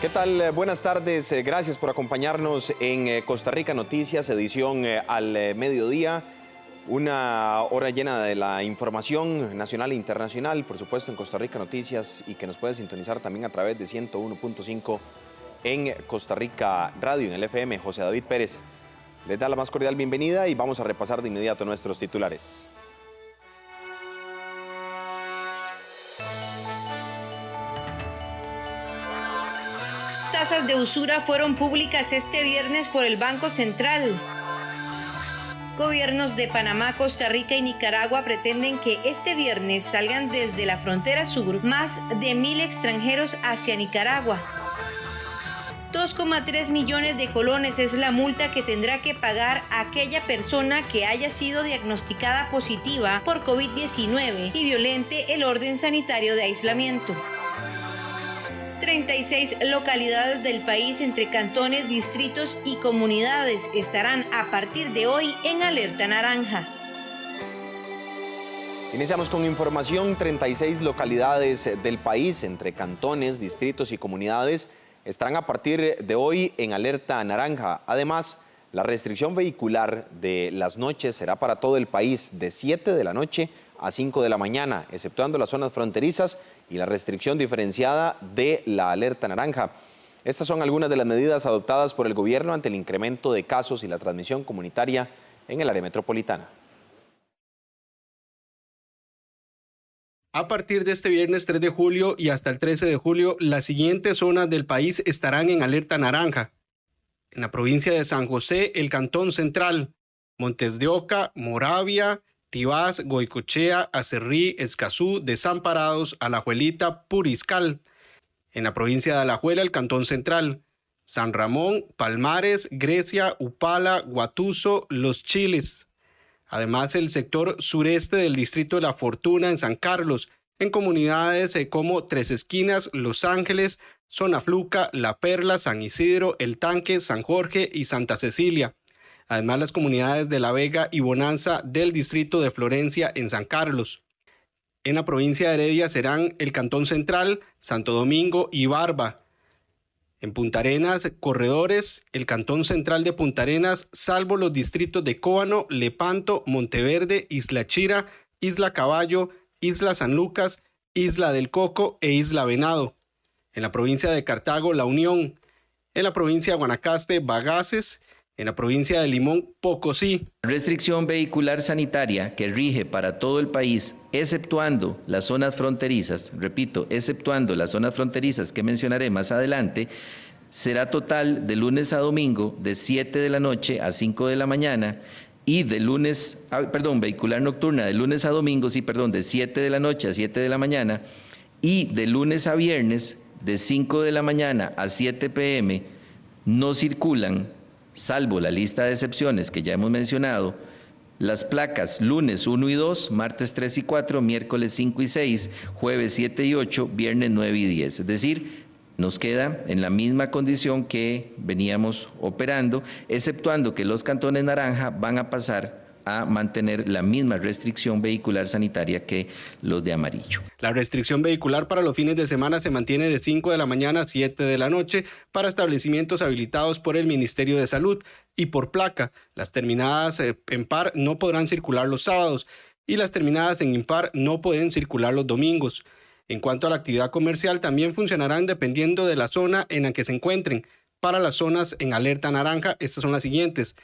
¿Qué tal? Buenas tardes. Gracias por acompañarnos en Costa Rica Noticias, edición al mediodía. Una hora llena de la información nacional e internacional, por supuesto en Costa Rica Noticias, y que nos puede sintonizar también a través de 101.5 en Costa Rica Radio, en el FM. José David Pérez les da la más cordial bienvenida y vamos a repasar de inmediato nuestros titulares. Tasas de usura fueron públicas este viernes por el Banco Central. Gobiernos de Panamá, Costa Rica y Nicaragua pretenden que este viernes salgan desde la frontera sur más de 1.000 extranjeros hacia Nicaragua. 2,3 millones de colones es la multa que tendrá que pagar aquella persona que haya sido diagnosticada positiva por COVID-19 y violente el orden sanitario de aislamiento. 36 localidades del país entre cantones, distritos y comunidades estarán a partir de hoy en alerta naranja. Iniciamos con información. 36 localidades del país entre cantones, distritos y comunidades estarán a partir de hoy en alerta naranja. Además, la restricción vehicular de las noches será para todo el país de 7 de la noche a 5 de la mañana, exceptuando las zonas fronterizas y la restricción diferenciada de la alerta naranja. Estas son algunas de las medidas adoptadas por el gobierno ante el incremento de casos y la transmisión comunitaria en el área metropolitana. A partir de este viernes 3 de julio y hasta el 13 de julio, las siguientes zonas del país estarán en alerta naranja. En la provincia de San José, el Cantón Central, Montes de Oca, Moravia, Tibás, Goicochea, Acerrí, Escazú, Desamparados, Alajuelita, Puriscal. En la provincia de Alajuela, el Cantón Central, San Ramón, Palmares, Grecia, Upala, Guatuso, Los Chiles. Además, el sector sureste del distrito de La Fortuna en San Carlos, en comunidades como Tres Esquinas, Los Ángeles, Zona Fluca, La Perla, San Isidro, El Tanque, San Jorge y Santa Cecilia. Además, las comunidades de La Vega y Bonanza del distrito de Florencia en San Carlos. En la provincia de Heredia serán el Cantón Central, Santo Domingo y Barba. En Punta Arenas, Corredores, el Cantón Central de Punta Arenas, salvo los distritos de Cóbano, Lepanto, Monteverde, Isla Chira, Isla Caballo, Isla San Lucas, Isla del Coco e Isla Venado. En la provincia de Cartago, La Unión. En la provincia de Guanacaste, Bagaces. En la provincia de Limón, Pocosí. Restricción vehicular sanitaria que rige para todo el país, exceptuando las zonas fronterizas, repito, exceptuando las zonas fronterizas que mencionaré más adelante, será total de lunes a domingo de 7 de la noche a 5 de la mañana y vehicular nocturna de lunes a domingo, de 7 de la noche a 7 de la mañana y de lunes a viernes de 5 de la mañana a 7 p.m. no circulan, salvo la lista de excepciones que ya hemos mencionado, las placas lunes 1 y 2, martes 3 y 4, miércoles 5 y 6, jueves 7 y 8, viernes 9 y 10. Es decir, nos queda en la misma condición que veníamos operando, exceptuando que los cantones naranja van a pasar a mantener la misma restricción vehicular sanitaria que los de amarillo. La restricción vehicular para los fines de semana se mantiene de 5 de la mañana a 7 de la noche para establecimientos habilitados por el Ministerio de Salud y por placa. Las terminadas en par no podrán circular los sábados y las terminadas en impar no pueden circular los domingos. En cuanto a la actividad comercial, también funcionarán dependiendo de la zona en la que se encuentren. Para las zonas en alerta naranja, estas son las siguientes.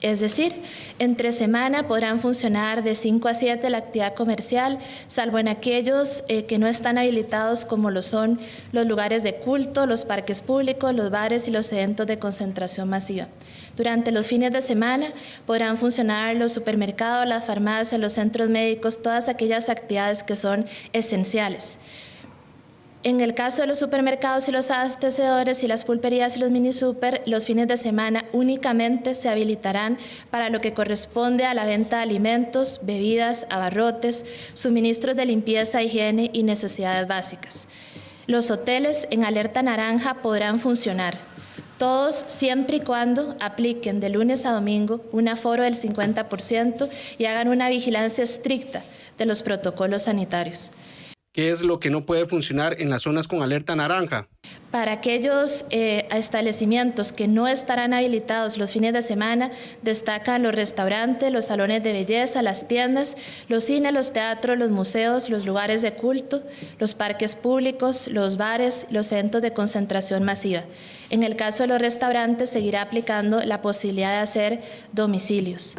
Es decir, entre semana podrán funcionar de 5 a 7 la actividad comercial, salvo en aquellos que no están habilitados como lo son los lugares de culto, los parques públicos, los bares y los eventos de concentración masiva. Durante los fines de semana podrán funcionar los supermercados, las farmacias, los centros médicos, todas aquellas actividades que son esenciales. En el caso de los supermercados y los abastecedores y las pulperías y los mini super, los fines de semana únicamente se habilitarán para lo que corresponde a la venta de alimentos, bebidas, abarrotes, suministros de limpieza, higiene y necesidades básicas. Los hoteles en alerta naranja podrán funcionar, todos siempre y cuando apliquen de lunes a domingo un aforo del 50% y hagan una vigilancia estricta de los protocolos sanitarios. ¿Qué es lo que no puede funcionar en las zonas con alerta naranja? Para aquellos establecimientos que no estarán habilitados los fines de semana, destacan los restaurantes, los salones de belleza, las tiendas, los cines, los teatros, los museos, los lugares de culto, los parques públicos, los bares, los centros de concentración masiva. En el caso de los restaurantes, seguirá aplicando la posibilidad de hacer domicilios.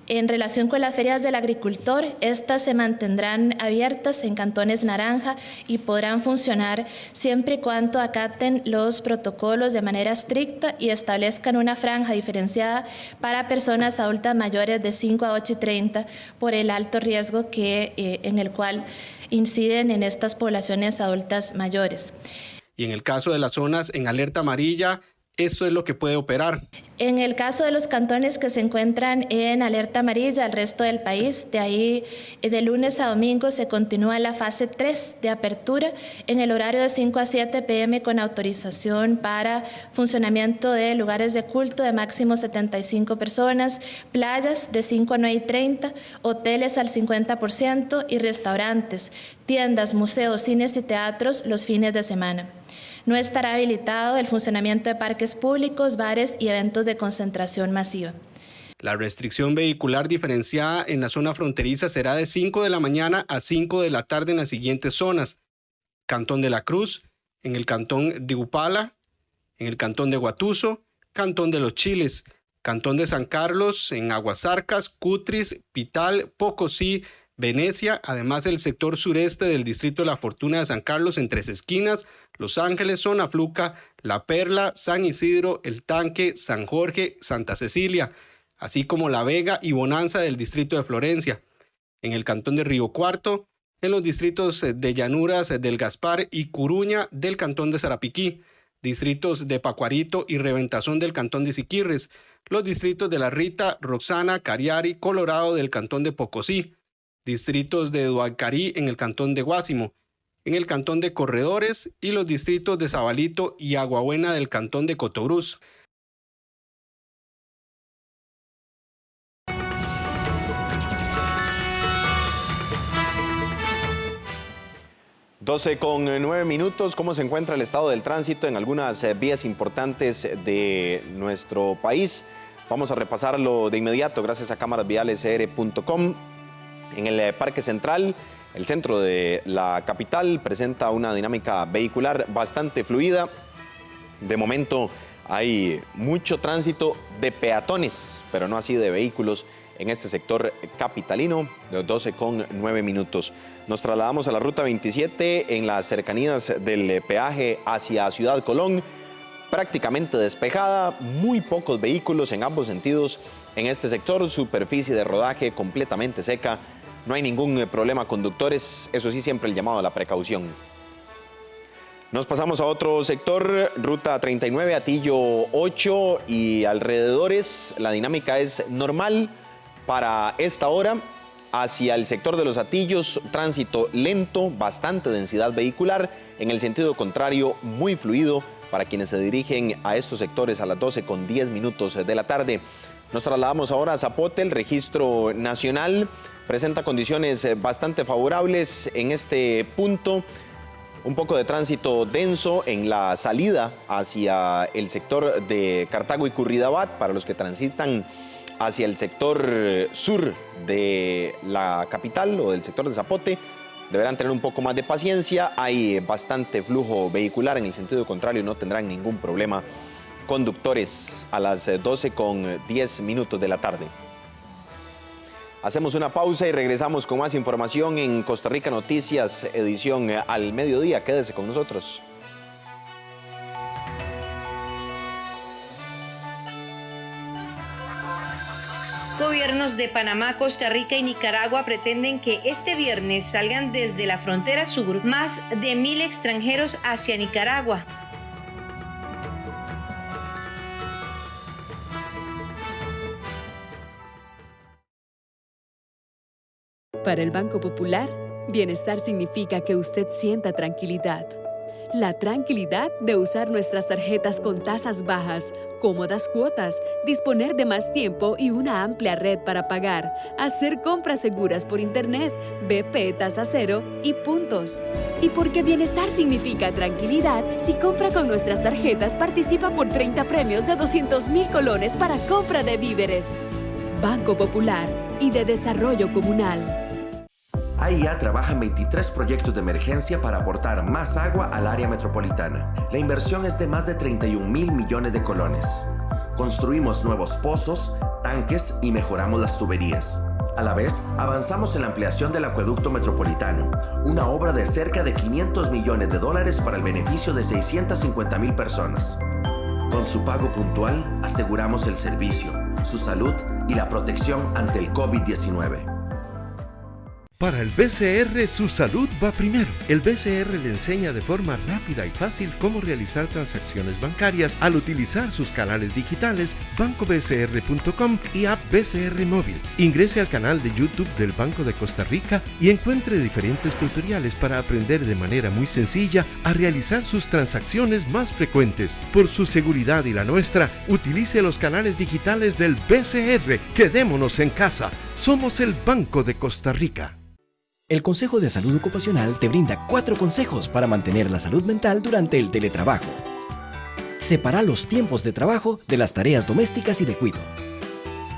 En relación con las ferias del agricultor, estas se mantendrán abiertas en cantones naranja y podrán funcionar siempre y cuando acaten los protocolos de manera estricta y establezcan una franja diferenciada para personas adultas mayores de 5 a 8:30 por el alto riesgo en el cual inciden en estas poblaciones adultas mayores. Y en el caso de las zonas en alerta amarilla, esto es lo que puede operar. En el caso de los cantones que se encuentran en alerta amarilla, el resto del país, de ahí de lunes a domingo se continúa la fase 3 de apertura en el horario de 5 a 7 p.m. con autorización para funcionamiento de lugares de culto de máximo 75 personas, playas de 5 a 9:30, hoteles al 50% y restaurantes, tiendas, museos, cines y teatros los fines de semana. No estará habilitado el funcionamiento de parques públicos, bares y eventos de concentración masiva. La restricción vehicular diferenciada en la zona fronteriza será de 5 de la mañana a 5 de la tarde en las siguientes zonas: Cantón de la Cruz, en el Cantón de Upala, en el Cantón de Guatuso, Cantón de los Chiles, Cantón de San Carlos, en Aguasarcas, Cutris, Pital, Pocosí, Venecia, además el sector sureste del distrito de La Fortuna de San Carlos en Tres Esquinas, Los Ángeles, Zona Fluca, La Perla, San Isidro, El Tanque, San Jorge, Santa Cecilia, así como La Vega y Bonanza del distrito de Florencia. En el cantón de Río Cuarto, en los distritos de Llanuras del Gaspar y Curuña del cantón de Sarapiquí, distritos de Pacuarito y Reventazón del cantón de Siquirres, los distritos de La Rita, Roxana, Cariari, Colorado del cantón de Pocosí, distritos de Dualcarí en el cantón de Guásimo, en el cantón de Corredores y los distritos de Zabalito y Aguabuena del cantón de Cotobruz. (12:09). ¿Cómo se encuentra el estado del tránsito en algunas vías importantes de nuestro país? Vamos a repasarlo de inmediato gracias a cámarasvialescr.com. En el Parque Central, el centro de la capital, presenta una dinámica vehicular bastante fluida. De momento hay mucho tránsito de peatones, pero no así de vehículos en este sector capitalino. 12:09. Nos trasladamos a la ruta 27 en las cercanías del peaje hacia Ciudad Colón. Prácticamente despejada, muy pocos vehículos en ambos sentidos en este sector. Superficie de rodaje completamente seca. No hay ningún problema, conductores, eso sí, siempre el llamado a la precaución. Nos pasamos a otro sector, ruta 39, Atillo 8 y alrededores. La dinámica es normal para esta hora. Hacia el sector de los Atillos, tránsito lento, bastante densidad vehicular. En el sentido contrario, muy fluido para quienes se dirigen a estos sectores a las 12:10 de la tarde. Nos trasladamos ahora a Zapote. El registro nacional presenta condiciones bastante favorables en este punto. Un poco de tránsito denso en la salida hacia el sector de Cartago y Curridabat para los que transitan hacia el sector sur de la capital o del sector de Zapote. Deberán tener un poco más de paciencia. Hay bastante flujo vehicular. En el sentido contrario no tendrán ningún problema conductores a las 12:10 de la tarde. Hacemos una pausa y regresamos con más información en Costa Rica Noticias, edición al mediodía. Quédese con nosotros. Gobiernos de Panamá, Costa Rica y Nicaragua pretenden que este viernes salgan desde la frontera sur más de 1,000 extranjeros hacia Nicaragua. Para el Banco Popular, bienestar significa que usted sienta tranquilidad. La tranquilidad de usar nuestras tarjetas con tasas bajas, cómodas cuotas, disponer de más tiempo y una amplia red para pagar, hacer compras seguras por internet, BP tasa cero y puntos. Y porque bienestar significa tranquilidad, si compra con nuestras tarjetas participa por 30 premios de 200.000 colones para compra de víveres. Banco Popular y de Desarrollo Comunal. AIA trabaja en 23 proyectos de emergencia para aportar más agua al área metropolitana. La inversión es de más de 31.000 millones de colones. Construimos nuevos pozos, tanques y mejoramos las tuberías. A la vez, avanzamos en la ampliación del acueducto metropolitano, una obra de cerca de $500 millones para el beneficio de 650.000 personas. Con su pago puntual, aseguramos el servicio, su salud y la protección ante el COVID-19. Para el BCR, su salud va primero. El BCR le enseña de forma rápida y fácil cómo realizar transacciones bancarias al utilizar sus canales digitales, bancobcr.com y app BCR Móvil. Ingrese al canal de YouTube del Banco de Costa Rica y encuentre diferentes tutoriales para aprender de manera muy sencilla a realizar sus transacciones más frecuentes. Por su seguridad y la nuestra, utilice los canales digitales del BCR. Quedémonos en casa. Somos el Banco de Costa Rica. El Consejo de Salud Ocupacional te brinda 4 consejos para mantener la salud mental durante el teletrabajo. Separa los tiempos de trabajo de las tareas domésticas y de cuidado.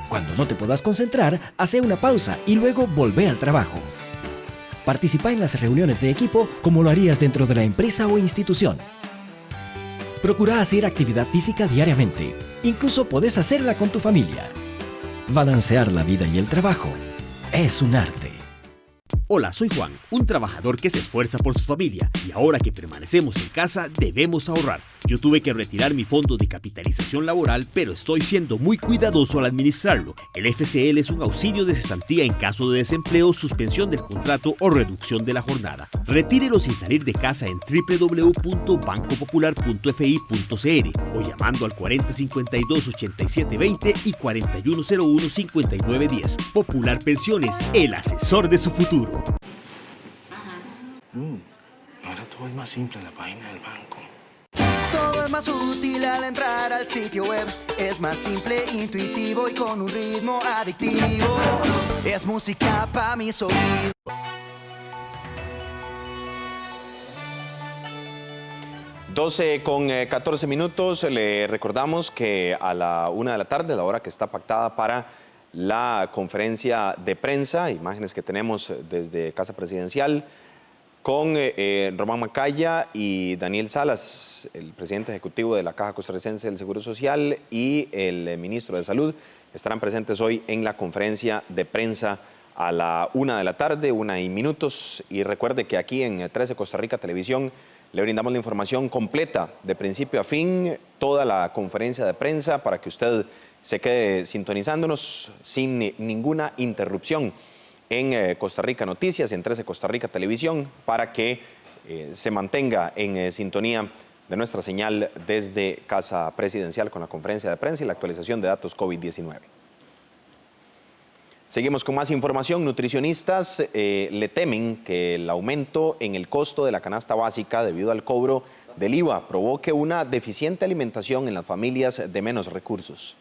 Cuando no te puedas concentrar, hace una pausa y luego volvé al trabajo. Participa en las reuniones de equipo como lo harías dentro de la empresa o institución. Procura hacer actividad física diariamente. Incluso podés hacerla con tu familia. Balancear la vida y el trabajo es un arte. Hola, soy Juan, un trabajador que se esfuerza por su familia y ahora que permanecemos en casa debemos ahorrar. Yo tuve que retirar mi fondo de capitalización laboral, pero estoy siendo muy cuidadoso al administrarlo. El FCL es un auxilio de cesantía en caso de desempleo, suspensión del contrato o reducción de la jornada. Retírelo sin salir de casa en www.bancopopular.fi.cr o llamando al 4052-8720 y 4101-5910. Popular Pensiones, el asesor de su futuro. Ahora todo es más simple en la página del banco. Todo es más útil al entrar al sitio web. Es más simple, intuitivo y con un ritmo adictivo. Es música para mis oídos. Con 14 minutos, le recordamos que a la 1 de la tarde, la hora que está pactada para la conferencia de prensa, imágenes que tenemos desde Casa Presidencial, con Román Macaya y Daniel Salas, el presidente ejecutivo de la Caja Costarricense del Seguro Social y el ministro de Salud, estarán presentes hoy en la conferencia de prensa a la 1 de la tarde, 1:00. Y recuerde que aquí en 13 Costa Rica Televisión le brindamos la información completa, de principio a fin, toda la conferencia de prensa para que usted se quede sintonizándonos sin ninguna interrupción en Costa Rica Noticias, en 13 Costa Rica Televisión, para que se mantenga en sintonía de nuestra señal desde Casa Presidencial con la conferencia de prensa y la actualización de datos COVID-19. Seguimos con más información. Nutricionistas le temen que el aumento en el costo de la canasta básica debido al cobro del IVA provoque una deficiente alimentación en las familias de menos recursos.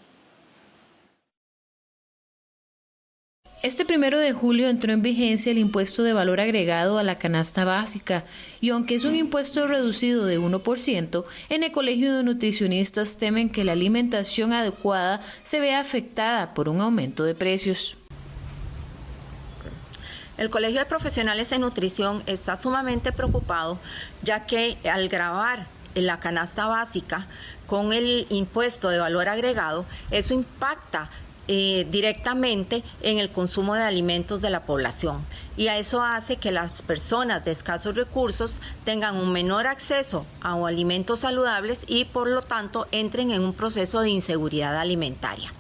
Este 1 de julio entró en vigencia el impuesto de valor agregado a la canasta básica y aunque es un impuesto reducido de 1%, en el Colegio de Nutricionistas temen que la alimentación adecuada se vea afectada por un aumento de precios. El Colegio de Profesionales en Nutrición está sumamente preocupado, ya que al gravar la canasta básica con el impuesto de valor agregado, eso impacta directamente en el consumo de alimentos de la población y a eso hace que las personas de escasos recursos tengan un menor acceso a alimentos saludables y por lo tanto entren en un proceso de inseguridad alimentaria.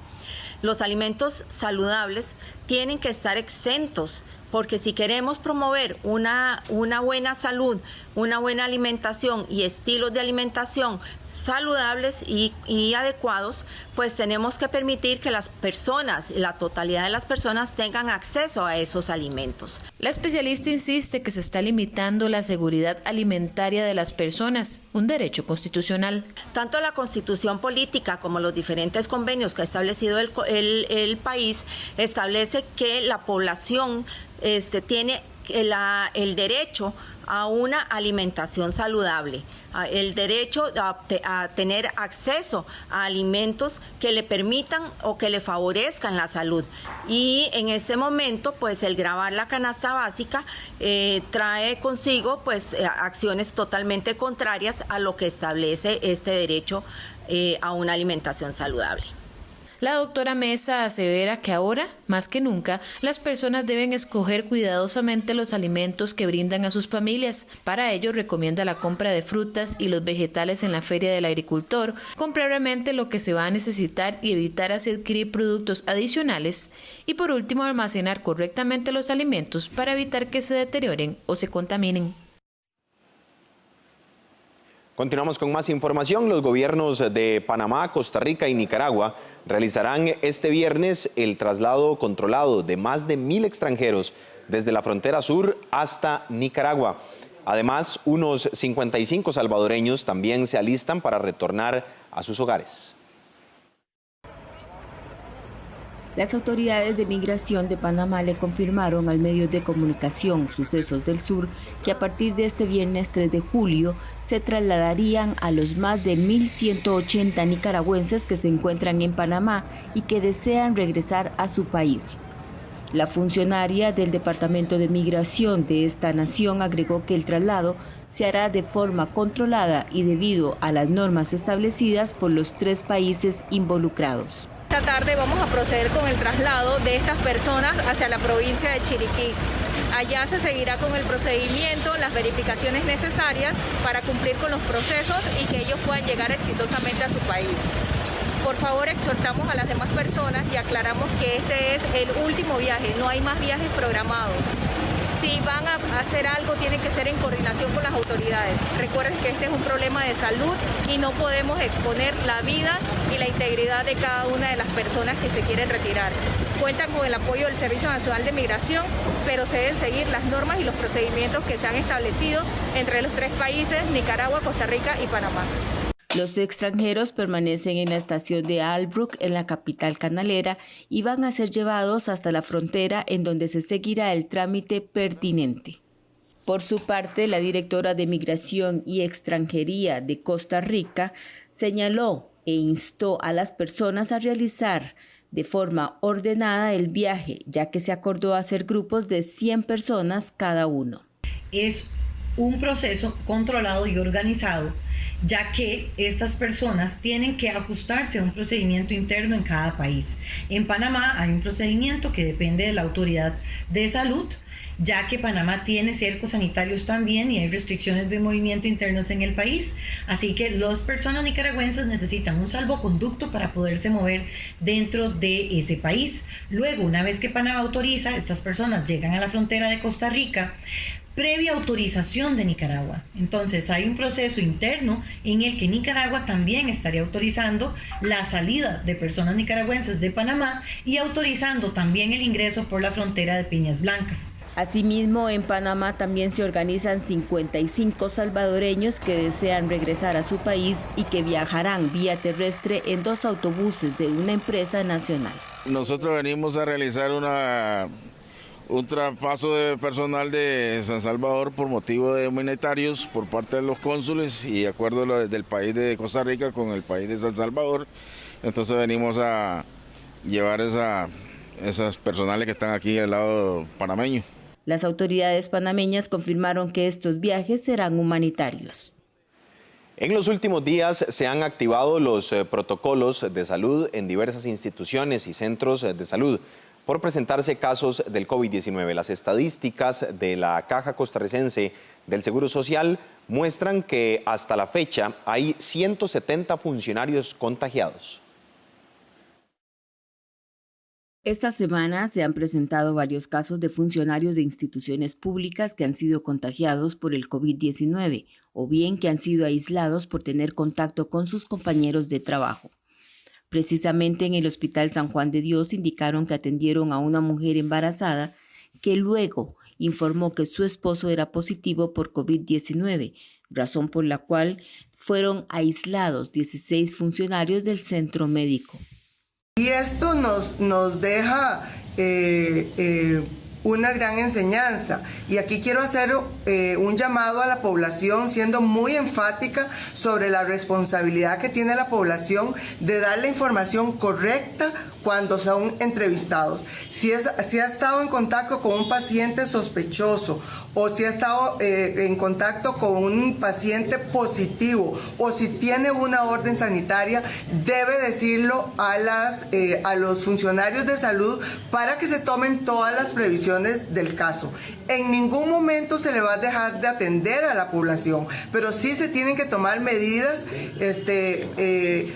Los alimentos saludables tienen que estar exentos porque si queremos promover una buena salud, una buena alimentación y estilos de alimentación saludables y adecuados, pues tenemos que permitir que las personas, la totalidad de las personas tengan acceso a esos alimentos. La especialista insiste que se está limitando la seguridad alimentaria de las personas, un derecho constitucional. Tanto la Constitución política como los diferentes convenios que ha establecido el país establece que la población tiene el derecho a una alimentación saludable, el derecho a tener acceso a alimentos que le permitan o que le favorezcan la salud. Y en este momento, pues el gravar la canasta básica trae consigo pues acciones totalmente contrarias a lo que establece este derecho a una alimentación saludable. La doctora Mesa asevera que ahora, más que nunca, las personas deben escoger cuidadosamente los alimentos que brindan a sus familias. Para ello, recomienda la compra de frutas y los vegetales en la Feria del Agricultor, comprar realmente lo que se va a necesitar y evitar así adquirir productos adicionales. Y por último, almacenar correctamente los alimentos para evitar que se deterioren o se contaminen. Continuamos con más información. Los gobiernos de Panamá, Costa Rica y Nicaragua realizarán este viernes el traslado controlado de más de 1.000 extranjeros desde la frontera sur hasta Nicaragua. Además, unos 55 salvadoreños también se alistan para retornar a sus hogares. Las autoridades de migración de Panamá le confirmaron al medio de comunicación Sucesos del Sur que a partir de este viernes 3 de julio se trasladarían a los más de 1.180 nicaragüenses que se encuentran en Panamá y que desean regresar a su país. La funcionaria del Departamento de Migración de esta nación agregó que el traslado se hará de forma controlada y debido a las normas establecidas por los 3 países involucrados. Esta tarde vamos a proceder con el traslado de estas personas hacia la provincia de Chiriquí. Allá se seguirá con el procedimiento, las verificaciones necesarias para cumplir con los procesos y que ellos puedan llegar exitosamente a su país. Por favor, exhortamos a las demás personas y aclaramos que este es el último viaje, no hay más viajes programados. Si van a hacer algo, tiene que ser en coordinación con las autoridades. Recuerden que este es un problema de salud y no podemos exponer la vida y la integridad de cada una de las personas que se quieren retirar. Cuentan con el apoyo del Servicio Nacional de Migración, pero se deben seguir las normas y los procedimientos que se han establecido entre los 3 países, Nicaragua, Costa Rica y Panamá. Los extranjeros permanecen en la estación de Albrook, en la capital canalera, y van a ser llevados hasta la frontera en donde se seguirá el trámite pertinente. Por su parte, la directora de Migración y Extranjería de Costa Rica señaló e instó a las personas a realizar de forma ordenada el viaje, ya que se acordó hacer grupos de 100 personas cada uno. Es un proceso controlado y organizado, ya que estas personas tienen que ajustarse a un procedimiento interno en cada país. En Panamá hay un procedimiento que depende de la autoridad de salud, ya que Panamá tiene cercos sanitarios también y hay restricciones de movimiento internos en el país. Así que las personas nicaragüenses necesitan un salvoconducto para poderse mover dentro de ese país. Luego, una vez que Panamá autoriza, estas personas llegan a la frontera de Costa Rica, previa autorización de Nicaragua. Entonces hay un proceso interno en el que Nicaragua también estaría autorizando la salida de personas nicaragüenses de Panamá y autorizando también el ingreso por la frontera de Piñas Blancas. Asimismo, en Panamá también se organizan 55 salvadoreños que desean regresar a su país y que viajarán vía terrestre en 2 autobuses de una empresa nacional. Nosotros venimos a realizar un traspaso de personal de San Salvador por motivo de humanitarios por parte de los cónsules y acuerdo del país de Costa Rica con el país de San Salvador. Entonces venimos a llevar esas personales que están aquí al lado panameño. Las autoridades panameñas confirmaron que estos viajes serán humanitarios. En los últimos días se han activado los protocolos de salud en diversas instituciones y centros de salud por presentarse casos del COVID-19. Las estadísticas de la Caja Costarricense del Seguro Social muestran que hasta la fecha hay 170 funcionarios contagiados. Esta semana se han presentado varios casos de funcionarios de instituciones públicas que han sido contagiados por el COVID-19 o bien que han sido aislados por tener contacto con sus compañeros de trabajo. Precisamente en el Hospital San Juan de Dios indicaron que atendieron a una mujer embarazada que luego informó que su esposo era positivo por COVID-19, razón por la cual fueron aislados 16 funcionarios del centro médico. Y esto nos deja una gran enseñanza. Y aquí quiero hacer un llamado a la población, siendo muy enfática sobre la responsabilidad que tiene la población de dar la información correcta cuando son entrevistados. Si ha estado en contacto con un paciente sospechoso o si ha estado en contacto con un paciente positivo o si tiene una orden sanitaria, debe decirlo a los funcionarios de salud para que se tomen todas las previsiones del caso. En ningún momento se le va a dejar de atender a la población, pero sí se tienen que tomar medidas de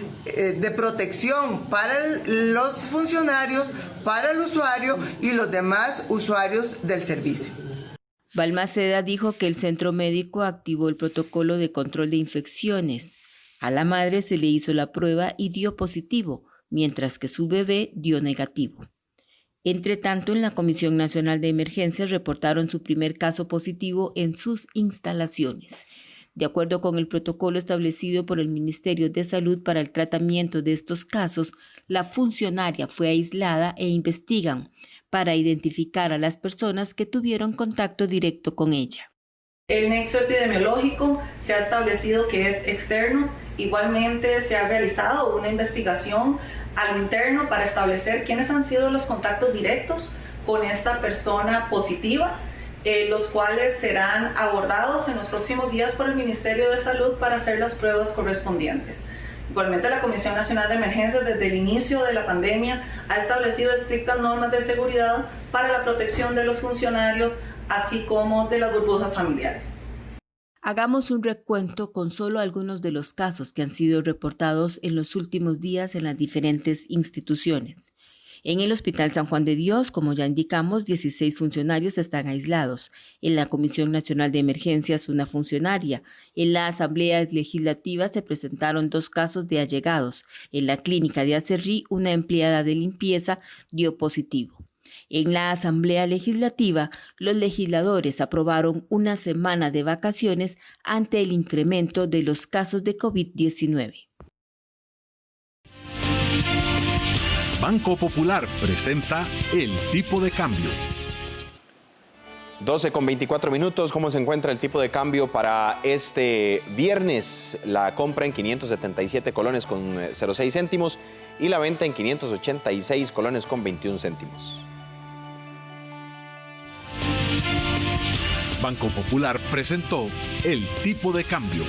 protección para los funcionarios, para el usuario y los demás usuarios del servicio. Balmaceda dijo que el centro médico activó el protocolo de control de infecciones. A la madre se le hizo la prueba y dio positivo, mientras que su bebé dio negativo. Entre tanto, en la Comisión Nacional de Emergencias reportaron su primer caso positivo en sus instalaciones. De acuerdo con el protocolo establecido por el Ministerio de Salud para el tratamiento de estos casos, la funcionaria fue aislada e investigan para identificar a las personas que tuvieron contacto directo con ella. El nexo epidemiológico se ha establecido que es externo. Igualmente se ha realizado una investigación a lo interno para establecer quiénes han sido los contactos directos con esta persona positiva, los cuales serán abordados en los próximos días por el Ministerio de Salud para hacer las pruebas correspondientes. Igualmente, la Comisión Nacional de Emergencias desde el inicio de la pandemia ha establecido estrictas normas de seguridad para la protección de los funcionarios, así como de las burbujas familiares. Hagamos un recuento con solo algunos de los casos que han sido reportados en los últimos días en las diferentes instituciones. En el Hospital San Juan de Dios, como ya indicamos, 16 funcionarios están aislados. En la Comisión Nacional de Emergencias, una funcionaria. En la Asamblea Legislativa se presentaron 2 casos de allegados. En la Clínica de Acerrí, una empleada de limpieza dio positivo. En la Asamblea Legislativa, los legisladores aprobaron una semana de vacaciones ante el incremento de los casos de COVID-19. Banco Popular presenta el tipo de cambio. 12:24. ¿Cómo se encuentra el tipo de cambio para este viernes? La compra en 577 colones con 06 céntimos y la venta en 586 colones con 21 céntimos. Banco Popular presentó el tipo de cambio.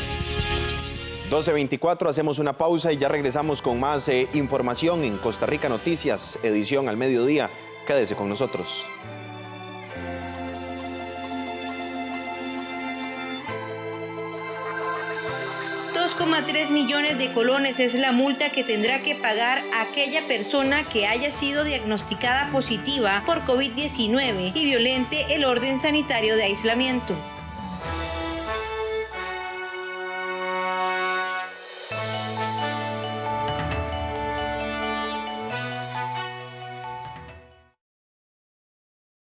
12:24, hacemos una pausa y ya regresamos con más información en Costa Rica Noticias, edición al mediodía. Quédese con nosotros. 2,3 millones de colones es la multa que tendrá que pagar aquella persona que haya sido diagnosticada positiva por COVID-19 y violente el orden sanitario de aislamiento.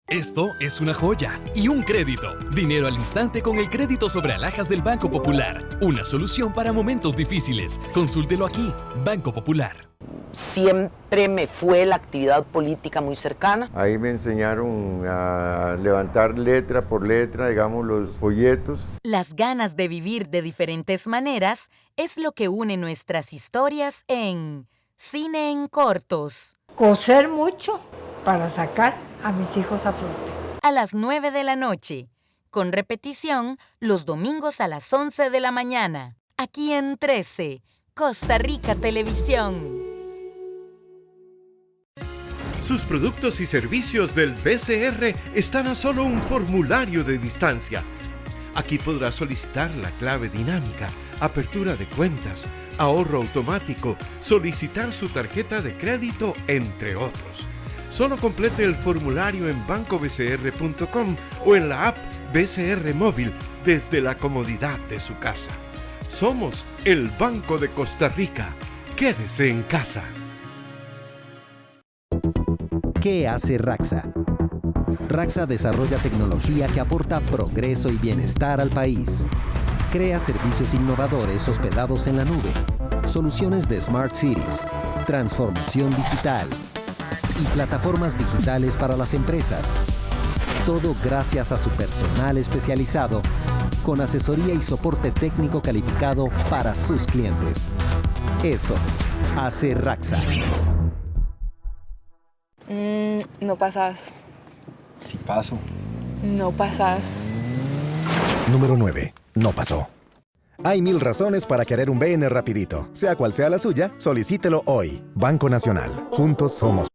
Esto es una joya y un crédito. Dinero al instante con el crédito sobre alhajas del Banco Popular. Una solución para momentos difíciles. Consúltelo aquí, Banco Popular. Siempre me fue la actividad política muy cercana. Ahí me enseñaron a levantar letra por letra, digamos, los folletos. Las ganas de vivir de diferentes maneras es lo que une nuestras historias en Cine en Cortos. Coser mucho para sacar a mis hijos a flote. A las 9 de la noche, con repetición los domingos a las 11 de la mañana, aquí en 13, Costa Rica Televisión. Sus productos y servicios del BCR están a solo un formulario de distancia. Aquí podrá solicitar la clave dinámica, apertura de cuentas, ahorro automático, solicitar su tarjeta de crédito, entre otros. Solo complete el formulario en bancobcr.com o en la app BCR Móvil desde la comodidad de su casa. Somos el Banco de Costa Rica. Quédese en casa. ¿Qué hace Raxa? Raxa desarrolla tecnología que aporta progreso y bienestar al país. Crea servicios innovadores hospedados en la nube, soluciones de Smart Cities, transformación digital y plataformas digitales para las empresas. Todo gracias a su personal especializado, con asesoría y soporte técnico calificado para sus clientes. Eso hace Raxa. No pasas. Sí paso. No pasas. Número 9. No pasó. Hay 1000 razones para querer un BN rapidito. Sea cual sea la suya, solicítelo hoy. Banco Nacional. Juntos somos.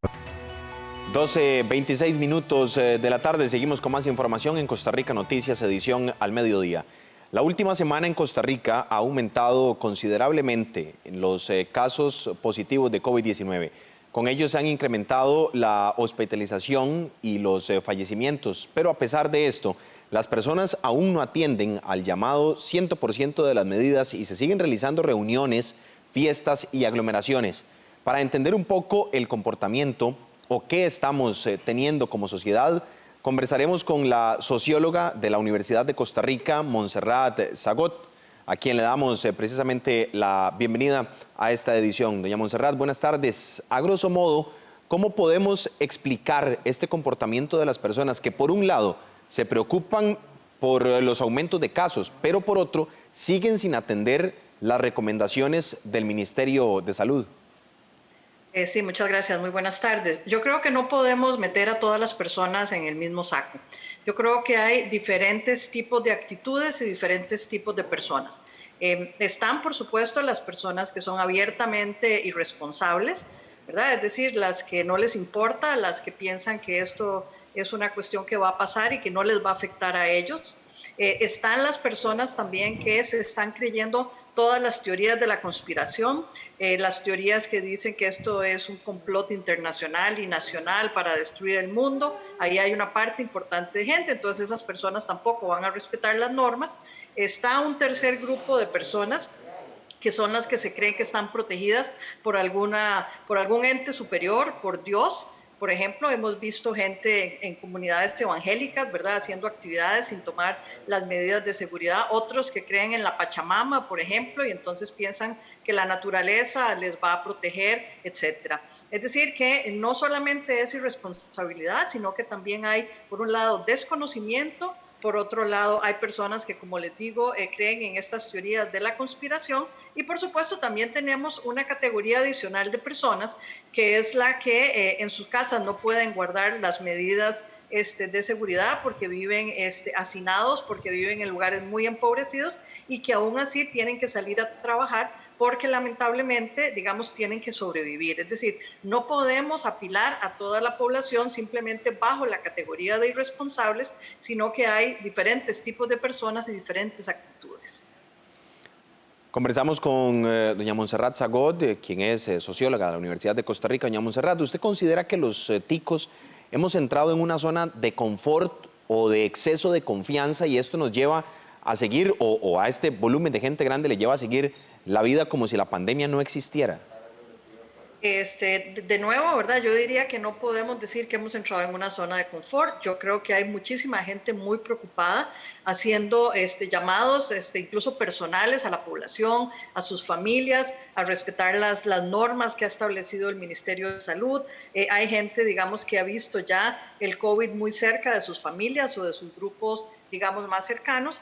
12:26 minutos de la tarde. Seguimos con más información en Costa Rica Noticias, edición al mediodía. La última semana en Costa Rica ha aumentado considerablemente los casos positivos de COVID-19. Con ello se han incrementado la hospitalización y los fallecimientos, pero a pesar de esto, las personas aún no atienden al llamado 100% de las medidas y se siguen realizando reuniones, fiestas y aglomeraciones. Para entender un poco el comportamiento o qué estamos teniendo como sociedad, conversaremos con la socióloga de la Universidad de Costa Rica, Montserrat Zagot, a quien le damos precisamente la bienvenida a esta edición. Doña Montserrat, buenas tardes. A grosso modo, ¿cómo podemos explicar este comportamiento de las personas que, por un lado, se preocupan por los aumentos de casos, pero por otro, siguen sin atender las recomendaciones del Ministerio de Salud? Sí, muchas gracias. Muy buenas tardes. Yo creo que no podemos meter a todas las personas en el mismo saco. Yo creo que hay diferentes tipos de actitudes y diferentes tipos de personas. Están, por supuesto, las personas que son abiertamente irresponsables, ¿verdad? Es decir, las que no les importa, las que piensan que esto es una cuestión que va a pasar y que no les va a afectar a ellos. Están las personas también que se están creyendo todas las teorías de la conspiración, las teorías que dicen que esto es un complot internacional y nacional para destruir el mundo. Ahí hay una parte importante de gente, entonces esas personas tampoco van a respetar las normas. Está un tercer grupo de personas que son las que se creen que están protegidas por algún ente superior, por Dios. Por ejemplo, hemos visto gente en comunidades evangélicas, ¿verdad?, haciendo actividades sin tomar las medidas de seguridad. Otros que creen en la Pachamama, por ejemplo, y entonces piensan que la naturaleza les va a proteger, etc. Es decir, que no solamente es irresponsabilidad, sino que también hay, por un lado, desconocimiento. Por otro lado, hay personas que, como les digo, creen en estas teorías de la conspiración y, por supuesto, también tenemos una categoría adicional de personas que es la que en sus casas no pueden guardar las medidas de seguridad porque viven hacinados, porque viven en lugares muy empobrecidos y que aún así tienen que salir a trabajar porque lamentablemente, digamos, tienen que sobrevivir. Es decir, no podemos apilar a toda la población simplemente bajo la categoría de irresponsables, sino que hay diferentes tipos de personas y diferentes actitudes. Conversamos con doña Montserrat Zagot, quien es socióloga de la Universidad de Costa Rica. Doña Montserrat, ¿usted considera que los ticos hemos entrado en una zona de confort o de exceso de confianza y esto nos lleva a seguir, o a este volumen de gente grande le lleva a seguir la vida como si la pandemia no existiera? De nuevo, ¿verdad? Yo diría que no podemos decir que hemos entrado en una zona de confort. Yo creo que hay muchísima gente muy preocupada haciendo llamados incluso personales a la población, a sus familias, a respetar las normas que ha establecido el Ministerio de Salud. Hay gente, digamos, que ha visto ya el COVID muy cerca de sus familias o de sus grupos, digamos, más cercanos.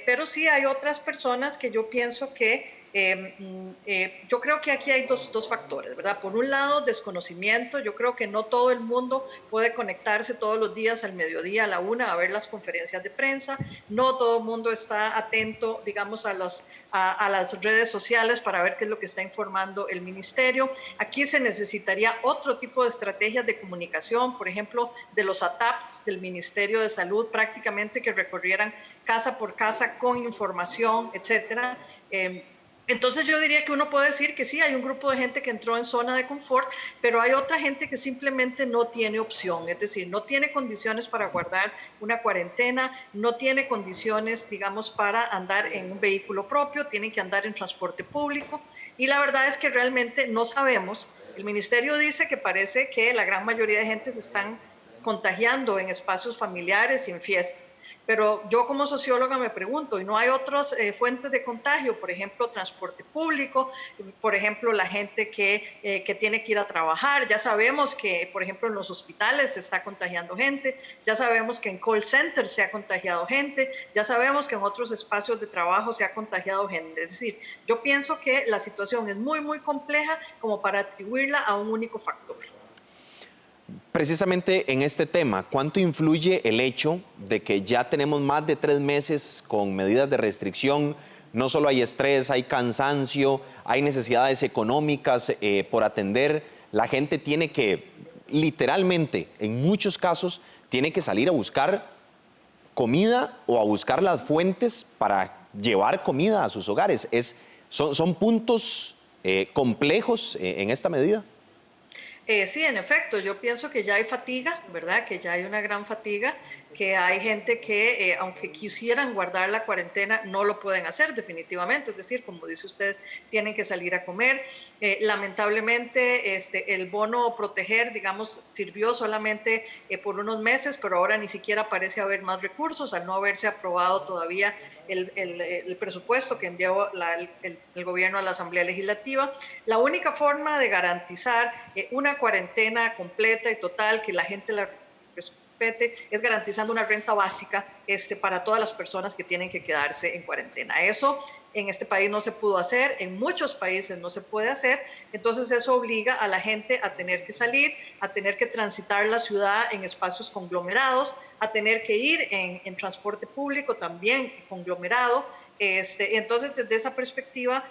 Pero sí hay otras personas que yo pienso que yo creo que aquí hay dos factores, ¿verdad? Por un lado, desconocimiento. Yo creo que no todo el mundo puede conectarse todos los días al mediodía, a la 1, a ver las conferencias de prensa. No todo el mundo está atento, digamos, a las redes sociales para ver qué es lo que está informando el ministerio. Aquí se necesitaría otro tipo de estrategias de comunicación, por ejemplo, de los ATAPs del Ministerio de Salud, prácticamente que recorrieran casa por casa con información, etcétera. Entonces yo diría que uno puede decir que sí, hay un grupo de gente que entró en zona de confort, pero hay otra gente que simplemente no tiene opción, es decir, no tiene condiciones para guardar una cuarentena, no tiene condiciones, digamos, para andar en un vehículo propio, tienen que andar en transporte público, y la verdad es que realmente no sabemos. El ministerio dice que parece que la gran mayoría de gente se están contagiando en espacios familiares y en fiestas. Pero yo como socióloga me pregunto, ¿y no hay otras fuentes de contagio? Por ejemplo, transporte público, por ejemplo, la gente que tiene que ir a trabajar. Ya sabemos que, por ejemplo, en los hospitales se está contagiando gente, ya sabemos que en call centers se ha contagiado gente, ya sabemos que en otros espacios de trabajo se ha contagiado gente. Es decir, yo pienso que la situación es muy, muy compleja como para atribuirla a un único factor. Precisamente en este tema, ¿cuánto influye el hecho de que ya tenemos más de 3 meses con medidas de restricción? No solo hay estrés, hay cansancio, hay necesidades económicas por atender. La gente tiene que, literalmente, en muchos casos, tiene que salir a buscar comida o a buscar las fuentes para llevar comida a sus hogares. Son puntos complejos en esta medida. Sí, en efecto, yo pienso que ya hay fatiga, ¿verdad? Que ya hay una gran fatiga, que hay gente que, aunque quisieran guardar la cuarentena, no lo pueden hacer definitivamente. Es decir, como dice usted, tienen que salir a comer. Lamentablemente, el bono proteger, digamos, sirvió solamente por unos meses, pero ahora ni siquiera parece haber más recursos, al no haberse aprobado todavía el presupuesto que envió el gobierno a la Asamblea Legislativa. La única forma de garantizar una cuarentena completa y total, que la gente la respete, es garantizando una renta básica para todas las personas que tienen que quedarse en cuarentena. Eso en este país no se pudo hacer, en muchos países no se puede hacer, entonces eso obliga a la gente a tener que salir, a tener que transitar la ciudad en espacios conglomerados, a tener que ir en transporte público también conglomerado. Entonces, desde esa perspectiva,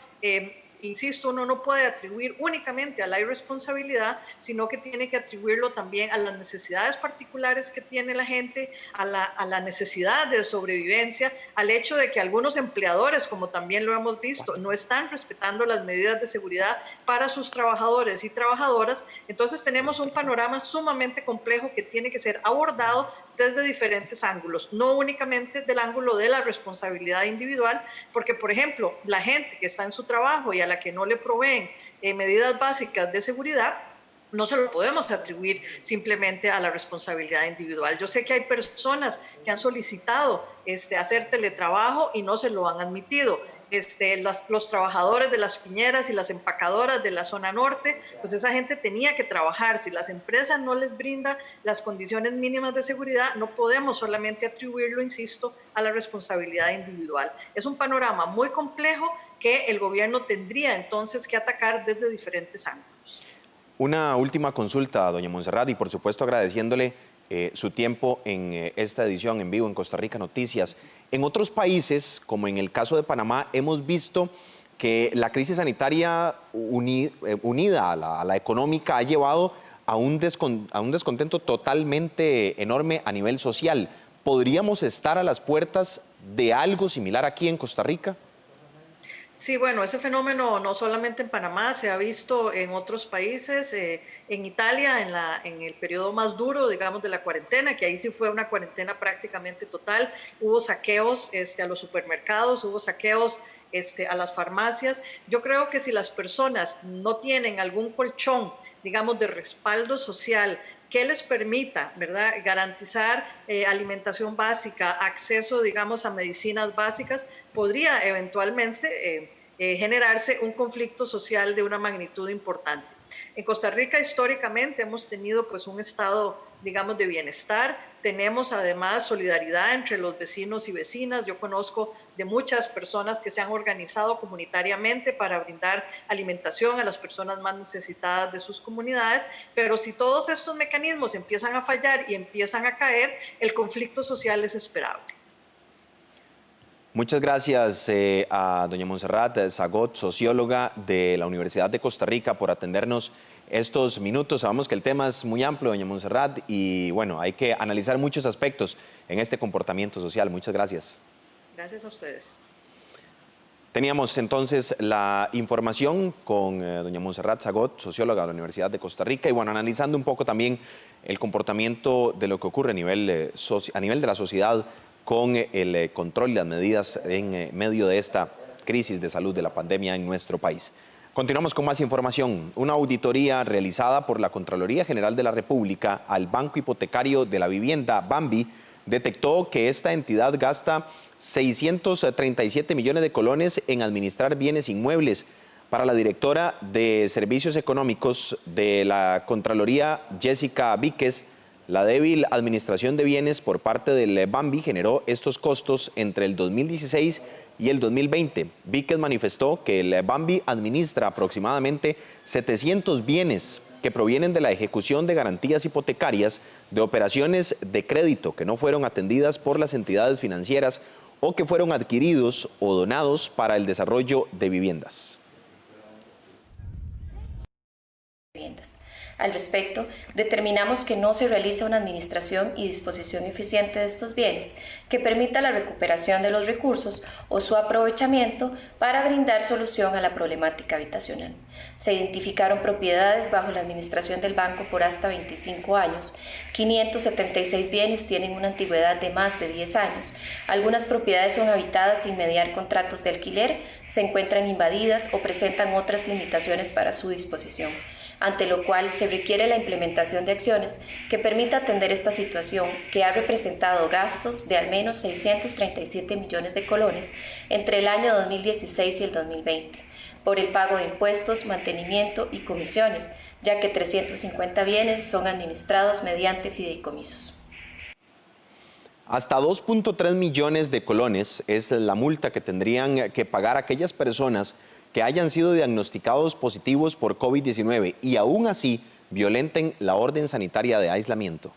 insisto, uno no puede atribuir únicamente a la irresponsabilidad, sino que tiene que atribuirlo también a las necesidades particulares que tiene la gente, a la necesidad de sobrevivencia, al hecho de que algunos empleadores, como también lo hemos visto, no están respetando las medidas de seguridad para sus trabajadores y trabajadoras. Entonces tenemos un panorama sumamente complejo que tiene que ser abordado desde diferentes ángulos, no únicamente del ángulo de la responsabilidad individual, porque, por ejemplo, la gente que está en su trabajo y a la que no le proveen medidas básicas de seguridad, no se lo podemos atribuir simplemente a la responsabilidad individual. Yo sé que hay personas que han solicitado hacer teletrabajo y no se lo han admitido. Los trabajadores de las piñeras y las empacadoras de la zona norte, pues esa gente tenía que trabajar. Si las empresas no les brindan las condiciones mínimas de seguridad, no podemos solamente atribuirlo, insisto, a la responsabilidad individual. Es un panorama muy complejo que el gobierno tendría entonces que atacar desde diferentes ángulos. Una última consulta, doña Montserrat, y por supuesto agradeciéndole su tiempo en esta edición en vivo en Costa Rica Noticias. En otros países, como en el caso de Panamá, hemos visto que la crisis sanitaria unida a la económica ha llevado a un descontento totalmente enorme a nivel social. ¿Podríamos estar a las puertas de algo similar aquí en Costa Rica? Sí, bueno, ese fenómeno no solamente en Panamá, se ha visto en otros países, en Italia, en el periodo más duro, digamos, de la cuarentena, que ahí sí fue una cuarentena prácticamente total, hubo saqueos a los supermercados, hubo saqueos a las farmacias. Yo creo que si las personas no tienen algún colchón, digamos, de respaldo social, que les permita, ¿verdad?, garantizar alimentación básica, acceso, digamos, a medicinas básicas, podría eventualmente generarse un conflicto social de una magnitud importante. En Costa Rica históricamente hemos tenido pues un estado, digamos, de bienestar, tenemos además solidaridad entre los vecinos y vecinas. Yo conozco de muchas personas que se han organizado comunitariamente para brindar alimentación a las personas más necesitadas de sus comunidades, pero si todos estos mecanismos empiezan a fallar y empiezan a caer, el conflicto social es esperable. Muchas gracias a doña Montserrat Zagot, socióloga de la Universidad de Costa Rica, por atendernos estos minutos. Sabemos que el tema es muy amplio, doña Montserrat, y bueno, hay que analizar muchos aspectos en este comportamiento social. Muchas gracias. Gracias a ustedes. Teníamos entonces la información con doña Montserrat Zagot, socióloga de la Universidad de Costa Rica, y bueno, analizando un poco también el comportamiento de lo que ocurre a nivel de la sociedad con el control y las medidas en medio de esta crisis de salud de la pandemia en nuestro país. Continuamos con más información. Una auditoría realizada por la Contraloría General de la República al Banco Hipotecario de la Vivienda, Bambi, detectó que esta entidad gasta 637 millones de colones en administrar bienes inmuebles. Para la directora de Servicios Económicos de la Contraloría, Jessica Víquez, la débil administración de bienes por parte del Bambi generó estos costos entre el 2016 y el 2020. Víquez manifestó que el Bambi administra aproximadamente 700 bienes que provienen de la ejecución de garantías hipotecarias de operaciones de crédito que no fueron atendidas por las entidades financieras o que fueron adquiridos o donados para el desarrollo de viviendas. Al respecto, determinamos que no se realiza una administración y disposición eficiente de estos bienes que permita la recuperación de los recursos o su aprovechamiento para brindar solución a la problemática habitacional. Se identificaron propiedades bajo la administración del banco por hasta 25 años, 576 bienes tienen una antigüedad de más de 10 años, algunas propiedades son habitadas sin mediar contratos de alquiler, se encuentran invadidas o presentan otras limitaciones para su disposición, ante lo cual se requiere la implementación de acciones que permita atender esta situación que ha representado gastos de al menos 637 millones de colones entre el año 2016 y el 2020, por el pago de impuestos, mantenimiento y comisiones, ya que 350 bienes son administrados mediante fideicomisos. Hasta 2.3 millones de colones es la multa que tendrían que pagar aquellas personas que hayan sido diagnosticados positivos por COVID-19 y aún así violenten la orden sanitaria de aislamiento.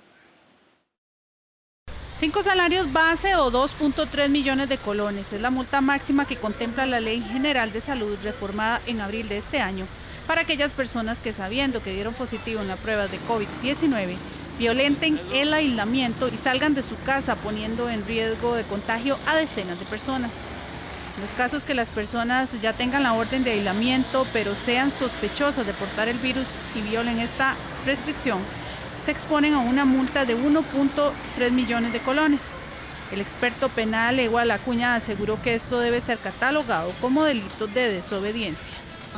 5 salarios base o 2.3 millones de colones es la multa máxima que contempla la Ley General de Salud reformada en abril de este año para aquellas personas que, sabiendo que dieron positivo en la prueba de COVID-19, violenten el aislamiento y salgan de su casa poniendo en riesgo de contagio a decenas de personas. En los casos que las personas ya tengan la orden de aislamiento pero sean sospechosas de portar el virus y violen esta restricción, se exponen a una multa de 1.3 millones de colones. El experto penal Ewald Acuña aseguró que esto debe ser catalogado como delito de desobediencia.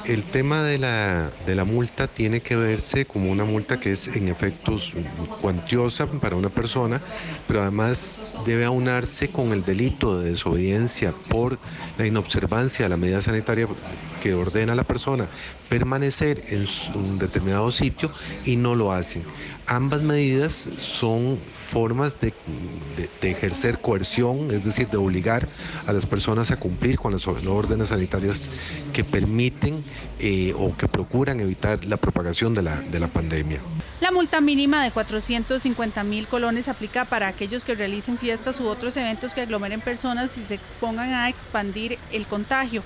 El tema de la multa tiene que verse como una multa que es en efectos cuantiosa para una persona, pero además debe aunarse con el delito de desobediencia por la inobservancia de la medida sanitaria que ordena a la persona permanecer en un determinado sitio y no lo hacen. Ambas medidas son formas de ejercer coerción, es decir, de obligar a las personas a cumplir con las órdenes sanitarias que permiten o que procuran evitar la propagación de la pandemia. La multa mínima de 450.000 colones aplica para aquellos que realicen fiestas u otros eventos que aglomeren personas y se expongan a expandir el contagio.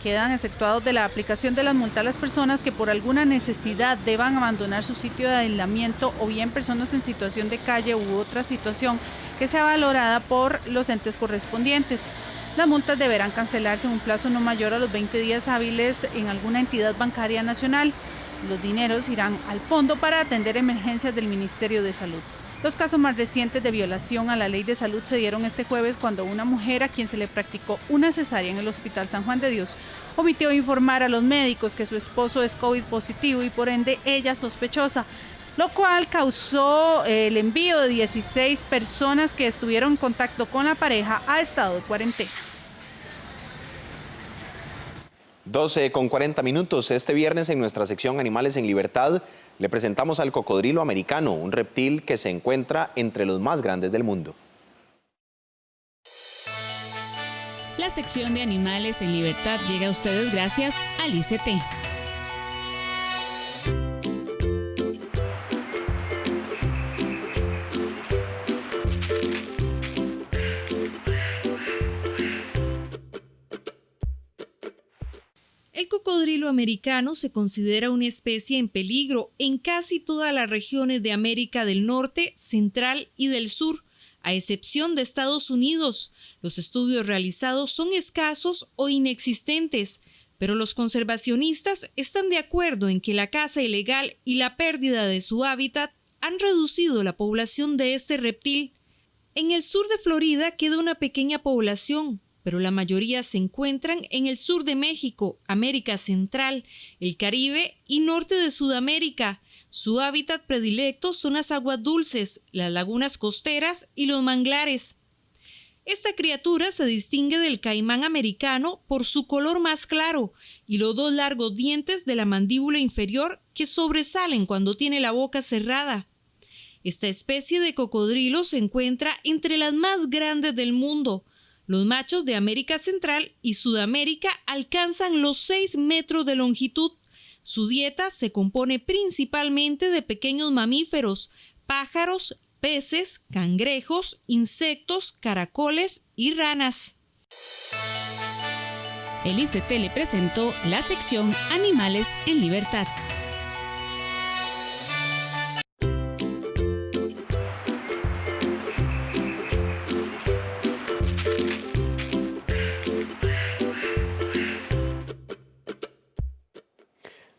Quedan exceptuados de la aplicación de las multas las personas que por alguna necesidad deban abandonar su sitio de aislamiento o bien personas en situación de calle u otra situación que sea valorada por los entes correspondientes. Las multas deberán cancelarse en un plazo no mayor a los 20 días hábiles en alguna entidad bancaria nacional. Los dineros irán al fondo para atender emergencias del Ministerio de Salud. Los casos más recientes de violación a la ley de salud se dieron este jueves cuando una mujer a quien se le practicó una cesárea en el Hospital San Juan de Dios omitió informar a los médicos que su esposo es COVID positivo y por ende ella sospechosa, lo cual causó el envío de 16 personas que estuvieron en contacto con la pareja a estado de cuarentena. 12:40. Este viernes en nuestra sección Animales en Libertad le presentamos al cocodrilo americano, un reptil que se encuentra entre los más grandes del mundo. La sección de Animales en Libertad llega a ustedes gracias al ICT. El cocodrilo americano se considera una especie en peligro en casi todas las regiones de América del Norte, Central y del Sur, a excepción de Estados Unidos. Los estudios realizados son escasos o inexistentes, pero los conservacionistas están de acuerdo en que la caza ilegal y la pérdida de su hábitat han reducido la población de este reptil. En el sur de Florida queda una pequeña población, pero la mayoría se encuentran en el sur de México, América Central, el Caribe y norte de Sudamérica. Su hábitat predilecto son las aguas dulces, las lagunas costeras y los manglares. Esta criatura se distingue del caimán americano por su color más claro y los 2 largos dientes de la mandíbula inferior que sobresalen cuando tiene la boca cerrada. Esta especie de cocodrilo se encuentra entre las más grandes del mundo. Los machos de América Central y Sudamérica alcanzan los 6 metros de longitud. Su dieta se compone principalmente de pequeños mamíferos, pájaros, peces, cangrejos, insectos, caracoles y ranas. El ICT le presentó la sección Animales en Libertad.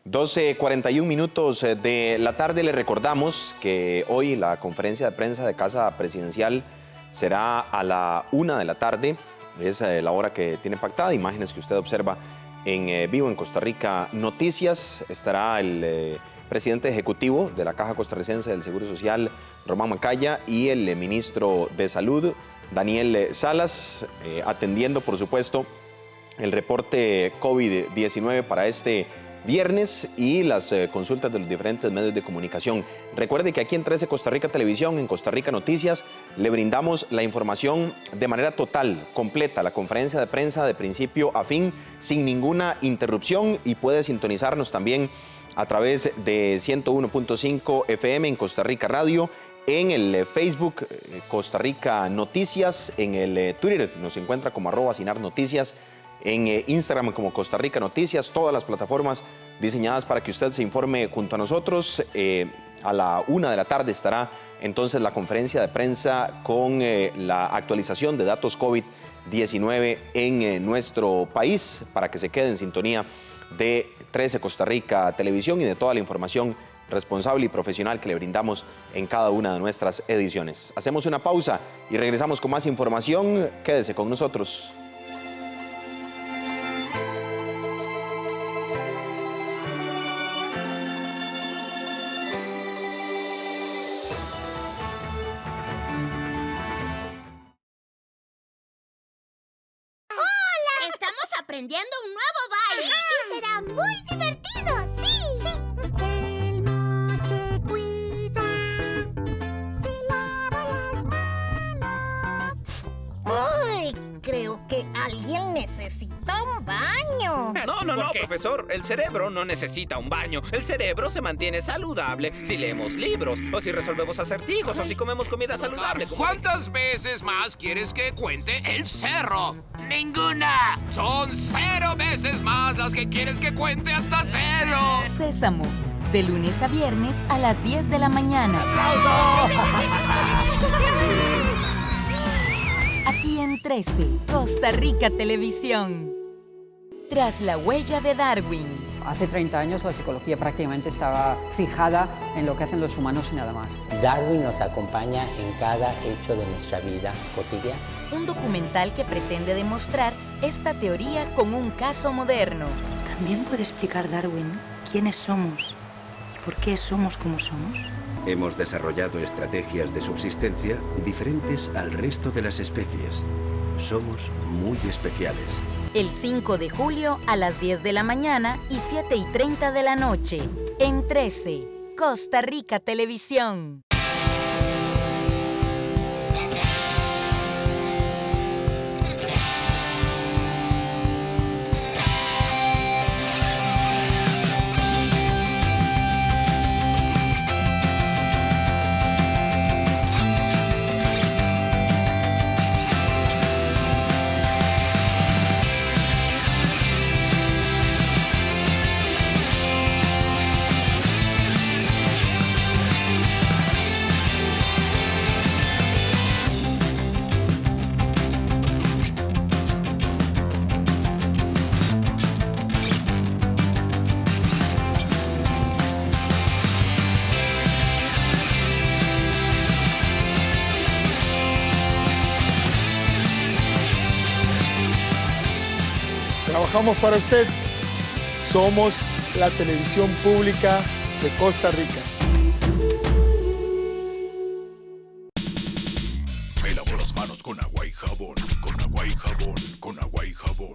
(12:41 de la tarde). Le recordamos que hoy la conferencia de prensa de Casa Presidencial será a la 1 de la tarde. Es la hora que tiene pactada. Imágenes que usted observa en vivo en Costa Rica Noticias. Estará el presidente ejecutivo de la Caja Costarricense del Seguro Social, Román Macaya, y el ministro de Salud, Daniel Salas, atendiendo, por supuesto, el reporte COVID-19 para este viernes y las consultas de los diferentes medios de comunicación. Recuerde que aquí en 13 Costa Rica Televisión, en Costa Rica Noticias, le brindamos la información de manera total, completa, la conferencia de prensa de principio a fin, sin ninguna interrupción, y puede sintonizarnos también a través de 101.5 FM en Costa Rica Radio, en el Facebook Costa Rica Noticias, en el Twitter nos encuentra como @SinarNoticias, en Instagram como Costa Rica Noticias, todas las plataformas diseñadas para que usted se informe junto a nosotros. A la 1 de la tarde estará entonces la conferencia de prensa con la actualización de datos COVID-19 en nuestro país, para que se quede en sintonía de 13 Costa Rica Televisión y de toda la información responsable y profesional que le brindamos en cada una de nuestras ediciones. Hacemos una pausa y regresamos con más información. Quédese con nosotros. Aprendiendo un nuevo baile. Y será muy divertido, sí. Sí. Elmo se cuida, se lava las manos. ¡Uy! Creo que alguien necesita un baño. No, profesor. El cerebro no necesita un baño. El cerebro se mantiene saludable si leemos libros, o si resolvemos acertijos, o si comemos comida saludable. ¿Cuántas veces más quieres que cuente el cerro? ¡Ninguna! Son 0 veces más las que quieres que cuente hasta 0. Sésamo, de lunes a viernes a las 10 de la mañana. Aquí en 13, Costa Rica Televisión. Tras la huella de Darwin. Hace 30 años la psicología prácticamente estaba fijada en lo que hacen los humanos y nada más. Darwin nos acompaña en cada hecho de nuestra vida cotidiana. Un documental que pretende demostrar esta teoría con un caso moderno. ¿También puede explicar Darwin quiénes somos y por qué somos como somos? Hemos desarrollado estrategias de subsistencia diferentes al resto de las especies. Somos muy especiales. El 5 de julio a las 10 de la mañana y 7:30 de la noche. En 13, Costa Rica Televisión. trabajamos para usted. Somos la televisión pública de Costa Rica. Me lavo las manos con agua y jabón, con agua y jabón, con agua y jabón.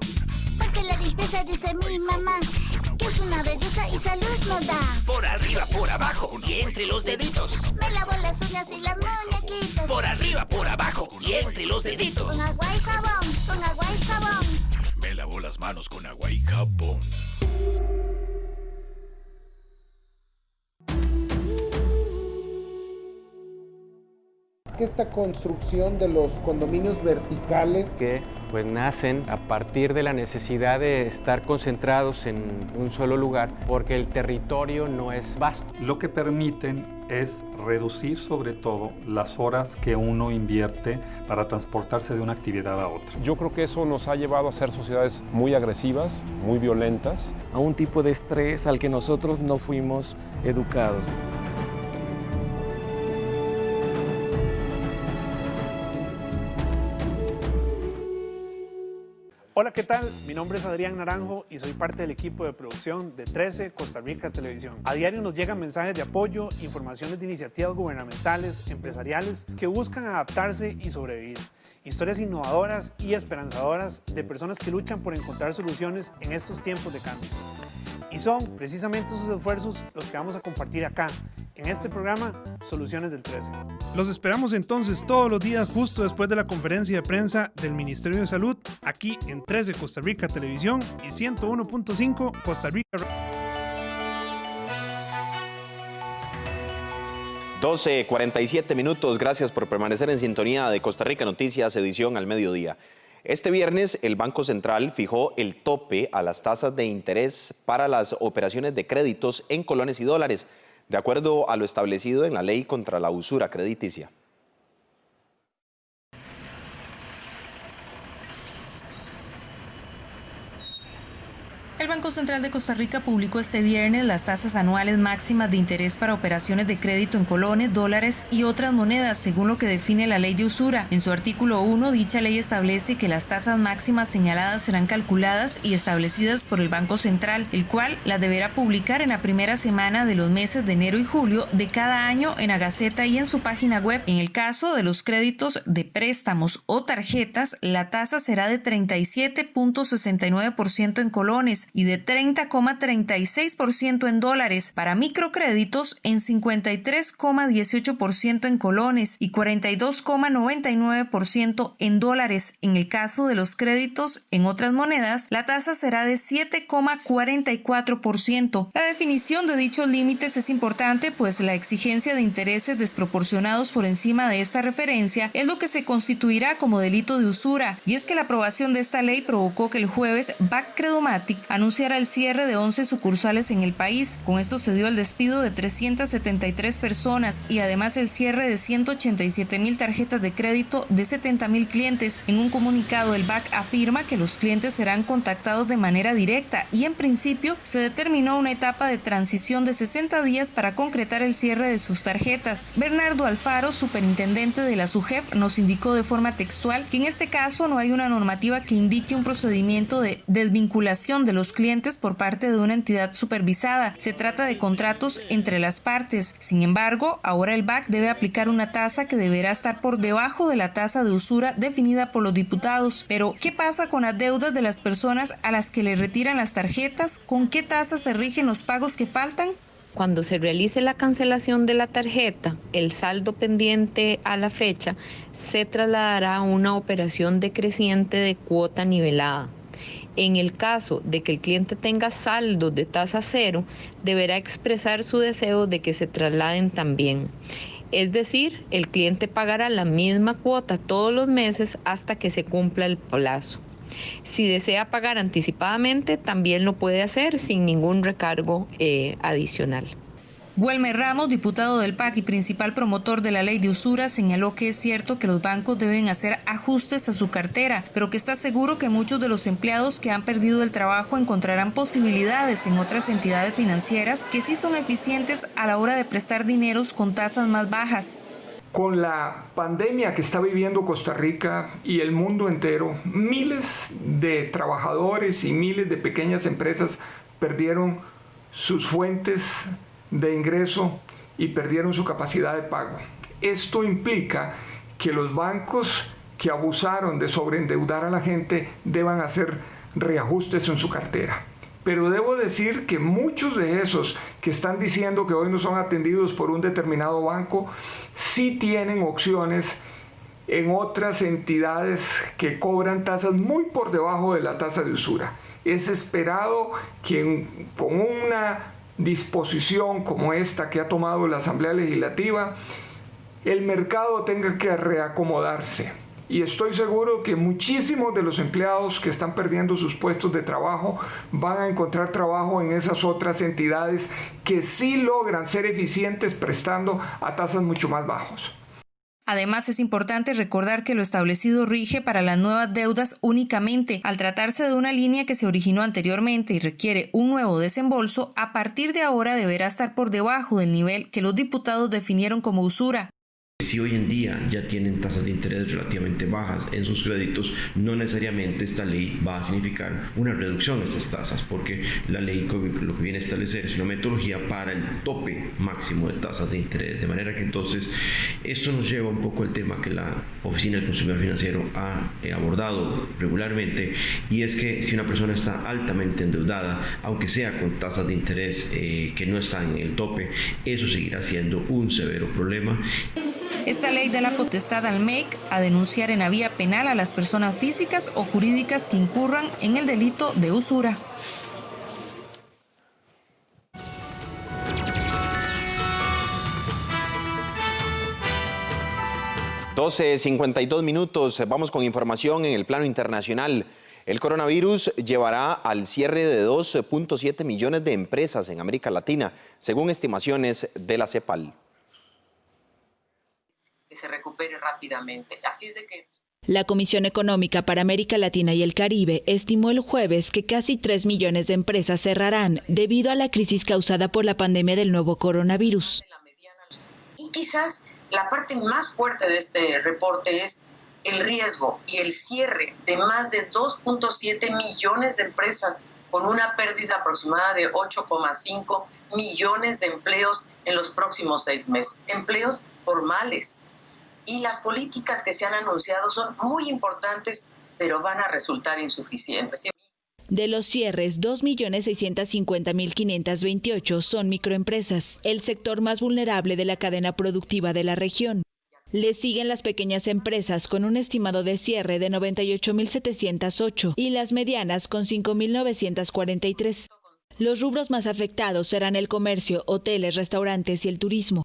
Porque la limpieza, dice mi mamá, que es una belleza y salud nos da. Por arriba, por abajo y entre los deditos. Me lavo las uñas y las muñequitas. Por arriba, por abajo y entre los deditos. Con agua y jabón, con agua y jabón. Me lavo las manos con agua y jabón. Que esta construcción de los condominios verticales que pues nacen a partir de la necesidad de estar concentrados en un solo lugar porque el territorio no es vasto. Lo que permiten es reducir sobre todo las horas que uno invierte para transportarse de una actividad a otra. Yo creo que eso nos ha llevado a ser sociedades muy agresivas, muy violentas. A un tipo de estrés al que nosotros no fuimos educados. Hola, ¿qué tal? Mi nombre es Adrián Naranjo y soy parte del equipo de producción de 13 Costa Rica Televisión. A diario nos llegan mensajes de apoyo, informaciones de iniciativas gubernamentales, empresariales que buscan adaptarse y sobrevivir. Historias innovadoras y esperanzadoras de personas que luchan por encontrar soluciones en estos tiempos de cambio. Y son precisamente esos esfuerzos los que vamos a compartir acá, en este programa Soluciones del 13. Los esperamos entonces todos los días justo después de la conferencia de prensa del Ministerio de Salud, aquí en 13 Costa Rica Televisión y 101.5 Costa Rica. 12:47 minutos. Gracias por permanecer en sintonía de Costa Rica Noticias, edición al mediodía. Este viernes, el Banco Central fijó el tope a las tasas de interés para las operaciones de créditos en colones y dólares, de acuerdo a lo establecido en la Ley contra la Usura Crediticia. El Banco Central de Costa Rica publicó este viernes las tasas anuales máximas de interés para operaciones de crédito en colones, dólares y otras monedas, según lo que define la Ley de Usura. En su artículo 1, dicha ley establece que las tasas máximas señaladas serán calculadas y establecidas por el Banco Central, el cual las deberá publicar en la primera semana de los meses de enero y julio de cada año en la Gaceta y en su página web. En el caso de los créditos de préstamos o tarjetas, la tasa será de 37.69% en colones y de 30,36% en dólares, para microcréditos en 53,18% en colones y 42,99% en dólares. En el caso de los créditos en otras monedas, la tasa será de 7,44%. La definición de dichos límites es importante, pues la exigencia de intereses desproporcionados por encima de esta referencia es lo que se constituirá como delito de usura, y es que la aprobación de esta ley provocó que el jueves Backcredomatic anunciara el cierre de 11 sucursales en el país. Con esto se dio el despido de 373 personas y además el cierre de 187,000 tarjetas de crédito de 70,000 clientes. En un comunicado, el BAC afirma que los clientes serán contactados de manera directa y en principio se determinó una etapa de transición de 60 días para concretar el cierre de sus tarjetas. Bernardo Alfaro, superintendente de la SUGEP, nos indicó de forma textual que en este caso no hay una normativa que indique un procedimiento de desvinculación de los clientes por parte de una entidad supervisada. Se trata de contratos entre las partes. Sin embargo, ahora el BAC debe aplicar una tasa que deberá estar por debajo de la tasa de usura definida por los diputados. Pero, ¿qué pasa con las deudas de las personas a las que le retiran las tarjetas? ¿Con qué tasa se rigen los pagos que faltan? Cuando se realice la cancelación de la tarjeta, el saldo pendiente a la fecha se trasladará a una operación decreciente de cuota nivelada. En el caso de que el cliente tenga saldos de tasa cero, deberá expresar su deseo de que se trasladen también. Es decir, el cliente pagará la misma cuota todos los meses hasta que se cumpla el plazo. Si desea pagar anticipadamente, también lo puede hacer sin ningún recargo adicional. Wilmer Ramos, diputado del PAC y principal promotor de la ley de usura, señaló que es cierto que los bancos deben hacer ajustes a su cartera, pero que está seguro que muchos de los empleados que han perdido el trabajo encontrarán posibilidades en otras entidades financieras que sí son eficientes a la hora de prestar dineros con tasas más bajas. Con la pandemia que está viviendo Costa Rica y el mundo entero, miles de trabajadores y miles de pequeñas empresas perdieron sus fuentes de ingreso y perdieron su capacidad de pago. Esto implica que los bancos que abusaron de sobreendeudar a la gente deban hacer reajustes en su cartera. Pero debo decir que muchos de esos que están diciendo que hoy no son atendidos por un determinado banco, sí tienen opciones en otras entidades que cobran tasas muy por debajo de la tasa de usura. Es esperado que con una disposición como esta que ha tomado la Asamblea Legislativa, el mercado tenga que reacomodarse. Y estoy seguro que muchísimos de los empleados que están perdiendo sus puestos de trabajo van a encontrar trabajo en esas otras entidades que sí logran ser eficientes prestando a tasas mucho más bajas. Además, es importante recordar que lo establecido rige para las nuevas deudas únicamente. Al tratarse de una línea que se originó anteriormente y requiere un nuevo desembolso, a partir de ahora deberá estar por debajo del nivel que los diputados definieron como usura. Si hoy en día ya tienen tasas de interés relativamente bajas en sus créditos, no necesariamente esta ley va a significar una reducción de estas tasas, porque la ley lo que viene a establecer es una metodología para el tope máximo de tasas de interés, de manera que entonces esto nos lleva un poco al tema que la Oficina del Consumidor Financiero ha abordado regularmente, y es que si una persona está altamente endeudada, aunque sea con tasas de interés que no están en el tope, eso seguirá siendo un severo problema. Esta ley da la potestad al MEC a denunciar en la vía penal a las personas físicas o jurídicas que incurran en el delito de usura. (12:52). Vamos con información en el plano internacional. El coronavirus llevará al cierre de 2.7 millones de empresas en América Latina, según estimaciones de la CEPAL. Que se recupere rápidamente. Así es de que la Comisión Económica para América Latina y el Caribe estimó el jueves que casi 3 millones de empresas cerrarán debido a la crisis causada por la pandemia del nuevo coronavirus. Y quizás la parte más fuerte de este reporte es el riesgo y el cierre de más de 2.7 millones de empresas con una pérdida aproximada de 8,5 millones de empleos en los próximos 6 meses. Empleos formales. Y las políticas que se han anunciado son muy importantes, pero van a resultar insuficientes. De los cierres, 2.650.528 son microempresas, el sector más vulnerable de la cadena productiva de la región. Le siguen las pequeñas empresas con un estimado de cierre de 98.708 y las medianas con 5.943. Los rubros más afectados serán el comercio, hoteles, restaurantes y el turismo.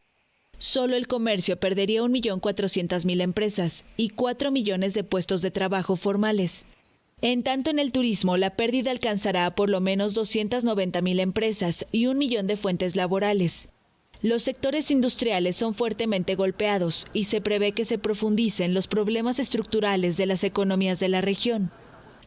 Solo el comercio perdería 1.400.000 empresas y 4 millones de puestos de trabajo formales. En tanto, en el turismo, la pérdida alcanzará a por lo menos 290.000 empresas y 1 millón de fuentes laborales. Los sectores industriales son fuertemente golpeados y se prevé que se profundicen los problemas estructurales de las economías de la región.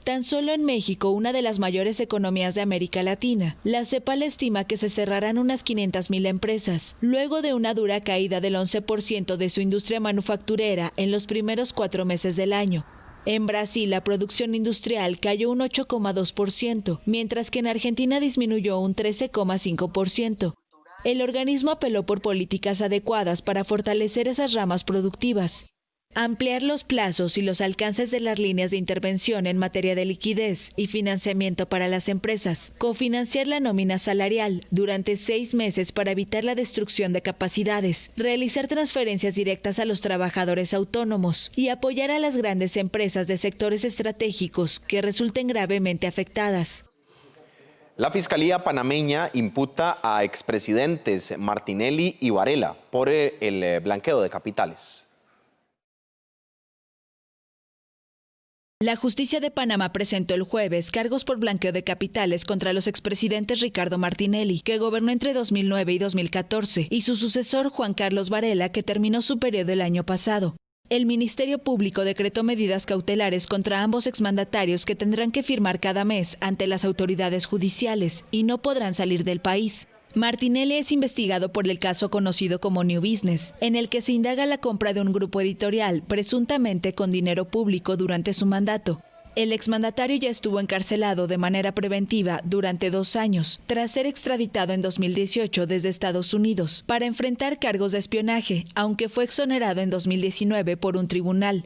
Tan solo en México, una de las mayores economías de América Latina, la CEPAL estima que se cerrarán unas 500.000 empresas, luego de una dura caída del 11% de su industria manufacturera en los primeros 4 meses del año. En Brasil, la producción industrial cayó un 8,2%, mientras que en Argentina disminuyó un 13,5%. El organismo apeló por políticas adecuadas para fortalecer esas ramas productivas. Ampliar los plazos y los alcances de las líneas de intervención en materia de liquidez y financiamiento para las empresas, cofinanciar la nómina salarial durante 6 meses para evitar la destrucción de capacidades, realizar transferencias directas a los trabajadores autónomos y apoyar a las grandes empresas de sectores estratégicos que resulten gravemente afectadas. La Fiscalía panameña imputa a expresidentes Martinelli y Varela por el blanqueo de capitales. La justicia de Panamá presentó el jueves cargos por blanqueo de capitales contra los expresidentes Ricardo Martinelli, que gobernó entre 2009 y 2014, y su sucesor Juan Carlos Varela, que terminó su periodo el año pasado. El Ministerio Público decretó medidas cautelares contra ambos exmandatarios que tendrán que firmar cada mes ante las autoridades judiciales y no podrán salir del país. Martinelli es investigado por el caso conocido como New Business, en el que se indaga la compra de un grupo editorial, presuntamente con dinero público durante su mandato. El exmandatario ya estuvo encarcelado de manera preventiva durante 2 años, tras ser extraditado en 2018 desde Estados Unidos, para enfrentar cargos de espionaje, aunque fue exonerado en 2019 por un tribunal.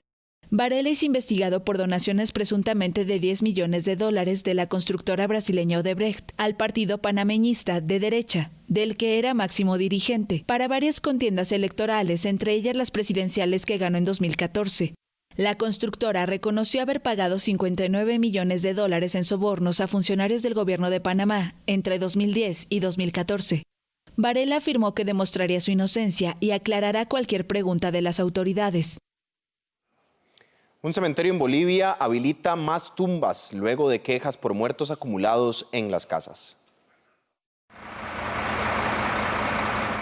Varela es investigado por donaciones presuntamente de $10 millones de la constructora brasileña Odebrecht al partido panameñista de derecha, del que era máximo dirigente, para varias contiendas electorales, entre ellas las presidenciales que ganó en 2014. La constructora reconoció haber pagado $59 millones en sobornos a funcionarios del gobierno de Panamá entre 2010 y 2014. Varela afirmó que demostraría su inocencia y aclarará cualquier pregunta de las autoridades. Un cementerio en Bolivia habilita más tumbas luego de quejas por muertos acumulados en las casas.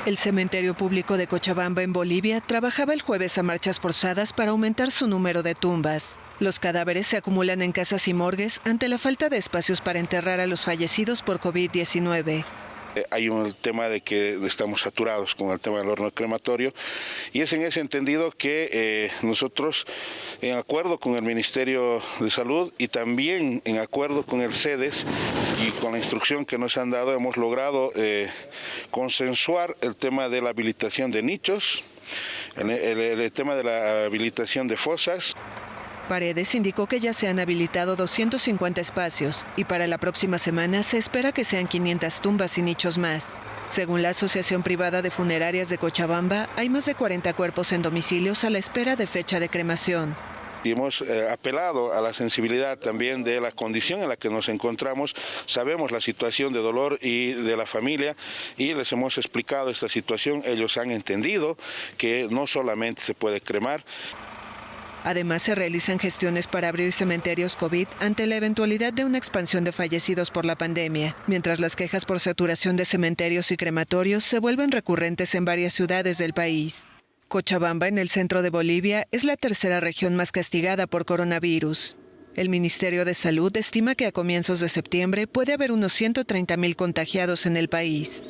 El cementerio público de Cochabamba en Bolivia trabajaba el jueves a marchas forzadas para aumentar su número de tumbas. Los cadáveres se acumulan en casas y morgues ante la falta de espacios para enterrar a los fallecidos por COVID-19. Hay un tema de que estamos saturados con el tema del horno crematorio y es en ese entendido que nosotros, en acuerdo con el Ministerio de Salud y también en acuerdo con el CEDES y con la instrucción que nos han dado, hemos logrado consensuar el tema de la habilitación de nichos, el tema de la habilitación de fosas. Paredes indicó que ya se han habilitado 250 espacios y para la próxima semana se espera que sean 500 tumbas y nichos más. Según la Asociación Privada de Funerarias de Cochabamba, hay más de 40 cuerpos en domicilios a la espera de fecha de cremación. Y hemos apelado a la sensibilidad también de la condición en la que nos encontramos. Sabemos la situación de dolor y de la familia y les hemos explicado esta situación. Ellos han entendido que no solamente se puede cremar. Además, se realizan gestiones para abrir cementerios COVID ante la eventualidad de una expansión de fallecidos por la pandemia, mientras las quejas por saturación de cementerios y crematorios se vuelven recurrentes en varias ciudades del país. Cochabamba, en el centro de Bolivia, es la tercera región más castigada por coronavirus. El Ministerio de Salud estima que a comienzos de septiembre puede haber unos 130.000 contagiados en el país.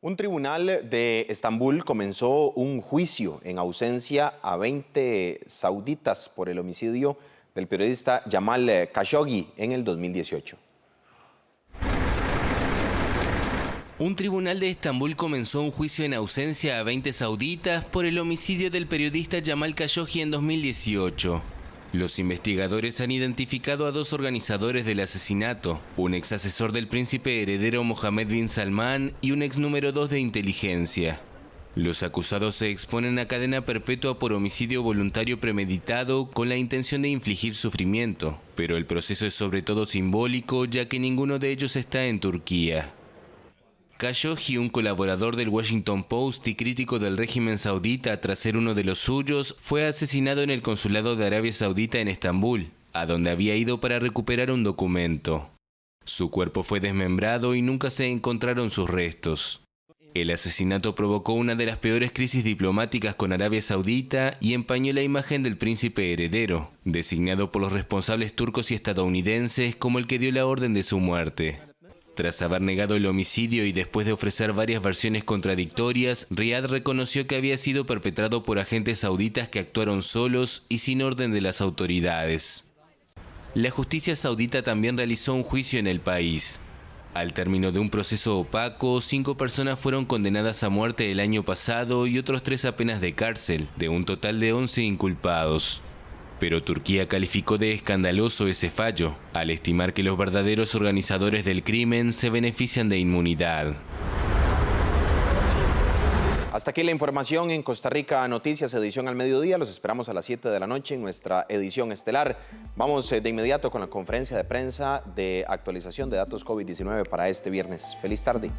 Un tribunal de Estambul comenzó un juicio en ausencia a 20 sauditas por el homicidio del periodista Jamal Khashoggi en el 2018. Un tribunal de Estambul comenzó un juicio en ausencia a 20 sauditas por el homicidio del periodista Jamal Khashoggi en 2018. Los investigadores han identificado a 2 organizadores del asesinato, un ex asesor del príncipe heredero Mohammed bin Salman y un ex número 2 de inteligencia. Los acusados se exponen a cadena perpetua por homicidio voluntario premeditado con la intención de infligir sufrimiento, pero el proceso es sobre todo simbólico ya que ninguno de ellos está en Turquía. Khashoggi, un colaborador del Washington Post y crítico del régimen saudita tras ser uno de los suyos, fue asesinado en el consulado de Arabia Saudita en Estambul, a donde había ido para recuperar un documento. Su cuerpo fue desmembrado y nunca se encontraron sus restos. El asesinato provocó una de las peores crisis diplomáticas con Arabia Saudita y empañó la imagen del príncipe heredero, designado por los responsables turcos y estadounidenses como el que dio la orden de su muerte. Tras haber negado el homicidio y después de ofrecer varias versiones contradictorias, Riad reconoció que había sido perpetrado por agentes sauditas que actuaron solos y sin orden de las autoridades. La justicia saudita también realizó un juicio en el país. Al término de un proceso opaco, 5 personas fueron condenadas a muerte el año pasado y otros 3 a penas de cárcel, de un total de 11 inculpados. Pero Turquía calificó de escandaloso ese fallo, al estimar que los verdaderos organizadores del crimen se benefician de inmunidad. Hasta aquí la información en Costa Rica Noticias, edición al mediodía. Los esperamos a las 7 de la noche en nuestra edición estelar. Vamos de inmediato con la conferencia de prensa de actualización de datos COVID-19 para este viernes. Feliz tarde.